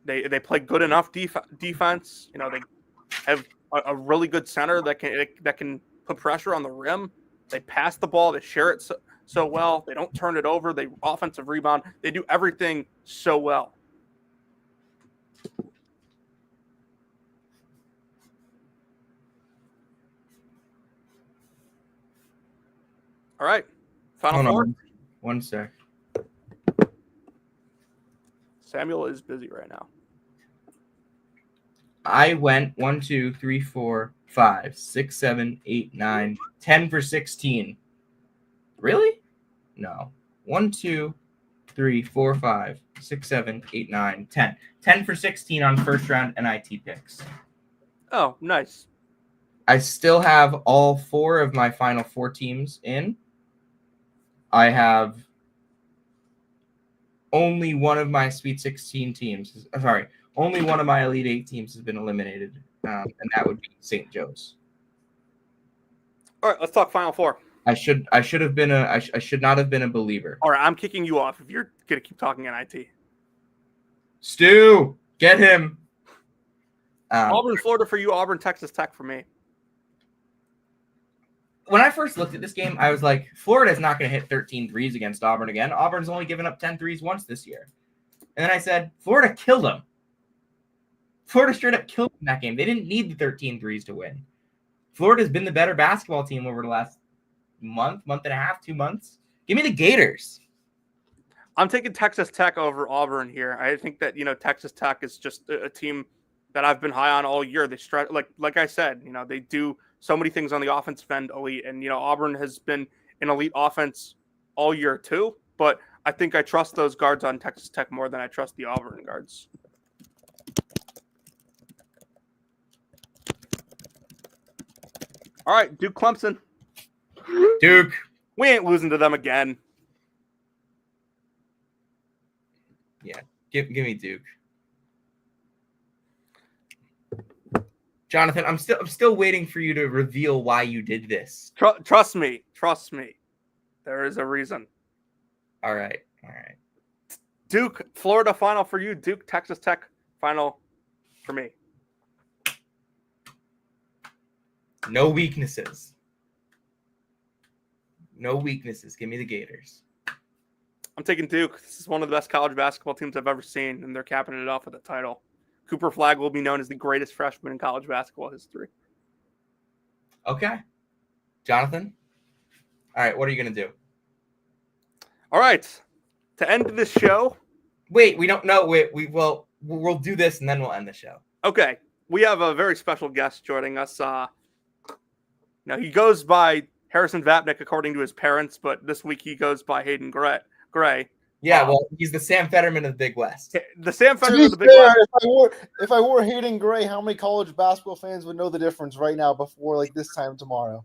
They play good enough defense. You know, they have a really good center that can put pressure on the rim. They pass the ball. They share it so well. They don't turn it over. They offensive rebound. They do everything so well. All right. Final Hold four. on. One sec. Samuel is busy right now. I went 1, 2, 3, 4, 5, 6, 7, 8, 9, 10 for 16. Really? No. 1, 2, 3, 4, 5, 6, 7, 8, 9, 10. 10 for 16 on first round NIT picks. Oh, nice. I still have all 4 of my final 4 teams in. I have only one of my Sweet 16 teams. Sorry, only one of my Elite 8 teams has been eliminated, and that would be St. Joe's. All right, let's talk Final Four. I should not have been a believer. All right, I'm kicking you off if you're gonna keep talking NIT. Stu, get him. Auburn, Florida for you. Auburn, Texas Tech for me. When I first looked at this game, I was like, Florida's not going to hit 13 threes against Auburn again. Auburn's only given up 10 threes once this year. And then I said, Florida killed them. Florida straight up killed them in that game. They didn't need the 13 threes to win. Florida's been the better basketball team over the last month and a half, 2 months. Give me the Gators. I'm taking Texas Tech over Auburn here. I think that, Texas Tech is just a team that I've been high on all year. They strike, like I said, they do so many things on the offensive end elite. And, Auburn has been an elite offense all year too. But I think I trust those guards on Texas Tech more than I trust the Auburn guards. All right, Duke Clemson. Duke. We ain't losing to them again. Yeah, give me Duke. Jonathan, I'm still waiting for you to reveal why you did this. Trust me. There is a reason. All right. Duke, Florida final for you. Duke, Texas Tech final for me. No weaknesses. Give me the Gators. I'm taking Duke. This is one of the best college basketball teams I've ever seen, and they're capping it off with a title. Cooper Flagg will be known as the greatest freshman in college basketball history. Okay. Jonathan? All right, what are you going to do? All right. To end this show. Wait, we don't know. We'll do this, and then we'll end the show. Okay. We have a very special guest joining us. He goes by Harrison Vapnik, according to his parents, but this week he goes by Hayden Gray. Yeah, he's the Sam Fetterman of the Big West. The Sam Fetterman of the Big West. If I wore Hayden Gray, how many college basketball fans would know the difference right now before this time tomorrow?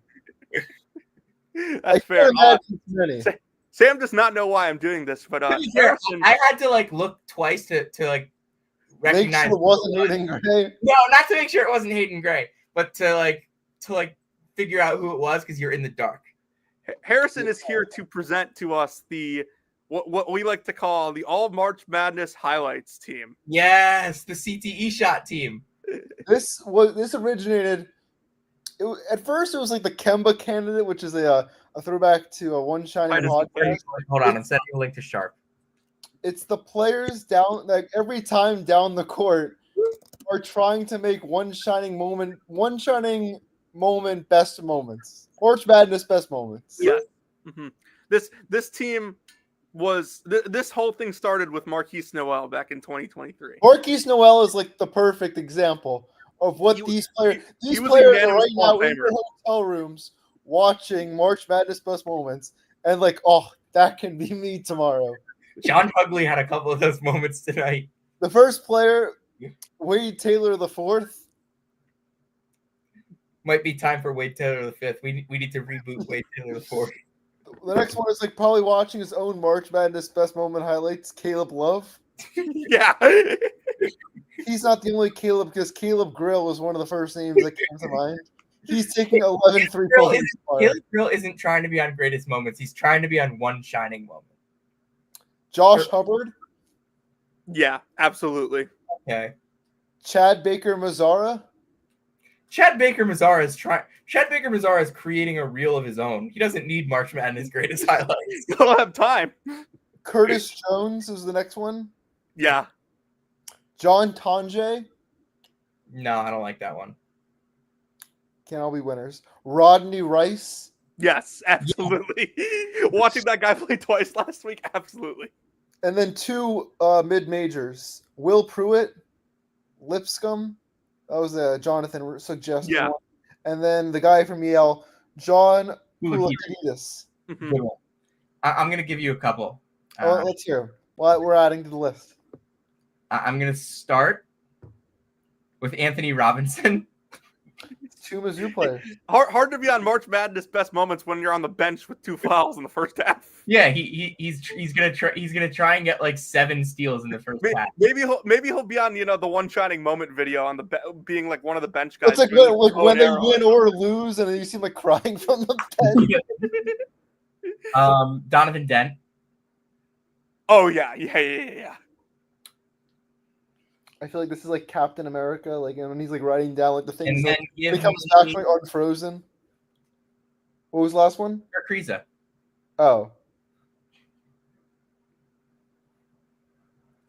That's fair. Many. Sam does not know why I'm doing this, but Harrison, I had to look twice to recognize. Make sure it wasn't Hayden Gray. No, not to make sure it wasn't Hayden Gray, but to figure out who it was because you're in the dark. Harrison is here to present to us what we like to call the All March Madness Highlights team. Yes, the CTE shot team. This originated. At first, it was the Kemba candidate, which is a throwback to a One Shining podcast. Hold on, I'm sending a link to Sharp. It's the players down every time down the court are trying to make one shining moment best moments. March Madness best moments. Yes. Mm-hmm. This team was this whole thing started with Marquise Noel back in 2023. Marquise Noel is the perfect example of what these players are right now in their hotel rooms watching March Madness best moments and that can be me tomorrow. John Hugley had a couple of those moments tonight. The first player, Wade Taylor IV. Might be time for Wade Taylor V. We need to reboot Wade Taylor IV. The next one is probably watching his own March Madness best moment highlights, Caleb Love. Yeah. He's not the only Caleb because Caleb Grill was one of the first names that came to mind. He's taking 11 3-pointers. Caleb Grill isn't trying to be on greatest moments. He's trying to be on one shining moment. Josh Hubbard. Yeah, absolutely. Okay. Chad Baker Mazzara. Chad Baker Mazzara is creating a reel of his own. He doesn't need March Madness greatest highlights. You don't have time. Curtis Jones is the next one. Yeah. John Tonje. No, I don't like that one. Can't all be winners. Rodney Rice. Yes, absolutely. Watching that guy play twice last week, absolutely. And then 2 mid-majors. Will Pruitt, Lipscomb. That was a Jonathan suggested one. And then the guy from Yale, John Pulakidis. Mhm. Good one. I'm going to give you a couple. Let's hear them. Well, we're adding to the list. I'm going to start with Anthony Robinson. 2 Mizzou players. Hard to be on March Madness best moments when you're on the bench with 2 fouls in the first half. Yeah, he's gonna try and get like 7 steals in the first half. Maybe he'll be on the one shining moment video on being like one of the bench guys. It's like when they win or lose, and then you see him like crying from the bench. Donovan Dent. Oh yeah. I feel like this is like Captain America, like when he's like writing down like the things. And then he comes back like unfrozen. What was the last one? Kirk Kriisa. Oh,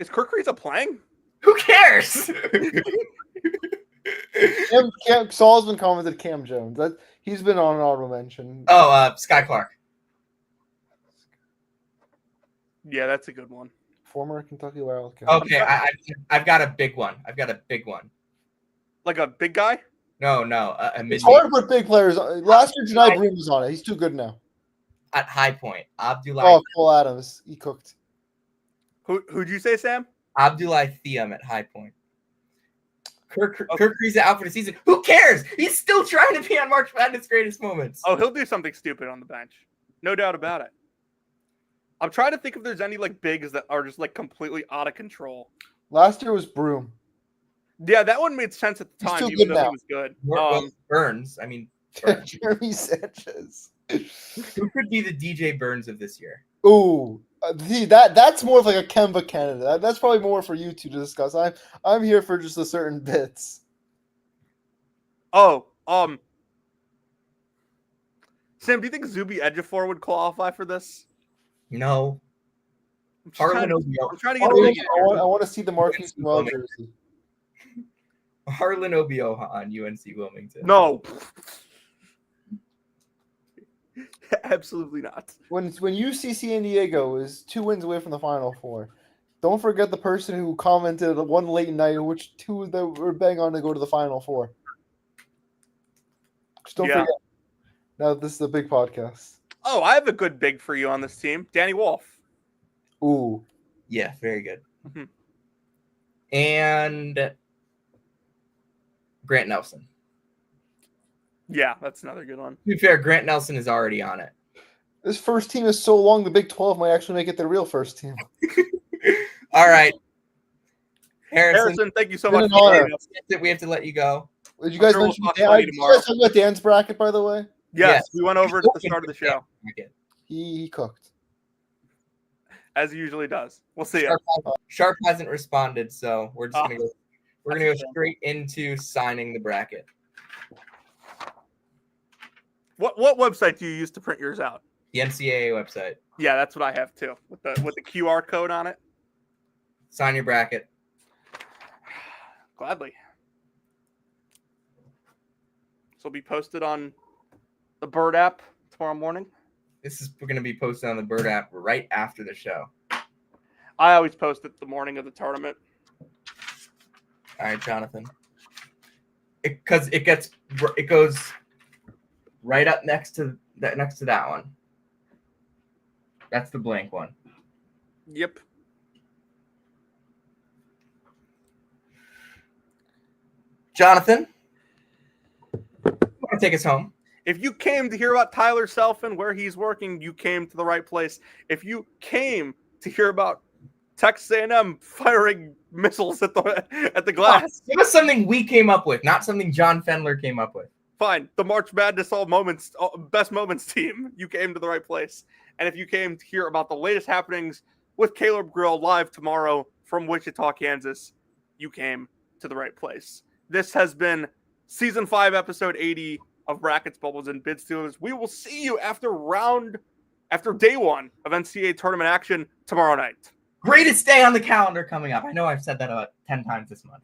Is Kirk Kriisa playing? Who cares? Saul's been commented Cam Jones. He's been on an honorable mention. Oh, Sky Clark. Yeah, that's a good one. Former Kentucky Wildcat. Okay, I've got a big one. Like a big guy? No, it's hard to put big players on. Last year, Janai Broom was on it. He's too good now. At High Point, Abdullah. Oh, Cole Adams. He cooked. Who'd you say, Sam? Abdullah Thiam at High Point. Kirk Kriisa out for the season. Who cares? He's still trying to be on March Madness greatest moments. Oh, he'll do something stupid on the bench. No doubt about it. I'm trying to think if there's any like bigs that are just like completely out of control. Last year was Broom. Yeah, that one made sense at the time, even though he was good. Burns. I mean, Burns. Jeremy Sanchez. Who could be the DJ Burns of this year? Ooh, that's more of like a Kemba candidate. That's probably more for you two to discuss. I'm here for just a certain bits. Oh, Sam, do you think Zuby Ejiofor would qualify for this? No. I'm trying to get I want to see the Marcus Noel jersey. Harlan Obioha on UNC Wilmington. No. Absolutely not. When UC San Diego is 2 wins away from the Final Four, don't forget the person who commented one late night which 2 that were bang on to go to the Final Four. Just don't forget. Now this is a big podcast. Oh, I have a good big for you on this team. Danny Wolf. Ooh. Yeah, very good. Mm-hmm. And Grant Nelson. Yeah, that's another good one. To be fair, Grant Nelson is already on it. This first team is so long, the Big 12 might actually make it the real first team. All right. Harrison, thank you so much. We have to let you go. Did you guys mention Dan? Did you guys talk about Dan's bracket, by the way? Yes, we went over it at the start of the show. He cooked. As he usually does. We'll see you. Sharp hasn't responded, so we're just gonna go straight into signing the bracket. What website do you use to print yours out? The NCAA website. Yeah, that's what I have too. With the QR code on it. Sign your bracket. Gladly. This will be posted on the Bird app tomorrow morning. This is going to be posted on the Bird app right after the show. I always post it the morning of the tournament. All right, Jonathan. Because it goes right up next to that one. That's the blank one. Yep. Jonathan, want to take us home? If you came to hear about Tyler Selfin, where he's working, you came to the right place. If you came to hear about Texas A&M firing missiles at the glass, give us something we came up with, not something John Fendler came up with. Fine. The March Madness best moments team. You came to the right place. And if you came to hear about the latest happenings with Caleb Grill live tomorrow from Wichita, Kansas, you came to the right place. This has been Season 5, Episode 80 of Brackets, Bubbles, and Bid Stealers. We will see you after day 1 of NCAA tournament action tomorrow night. Greatest day on the calendar coming up. I know I've said that about 10 times this month.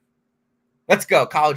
Let's go, college.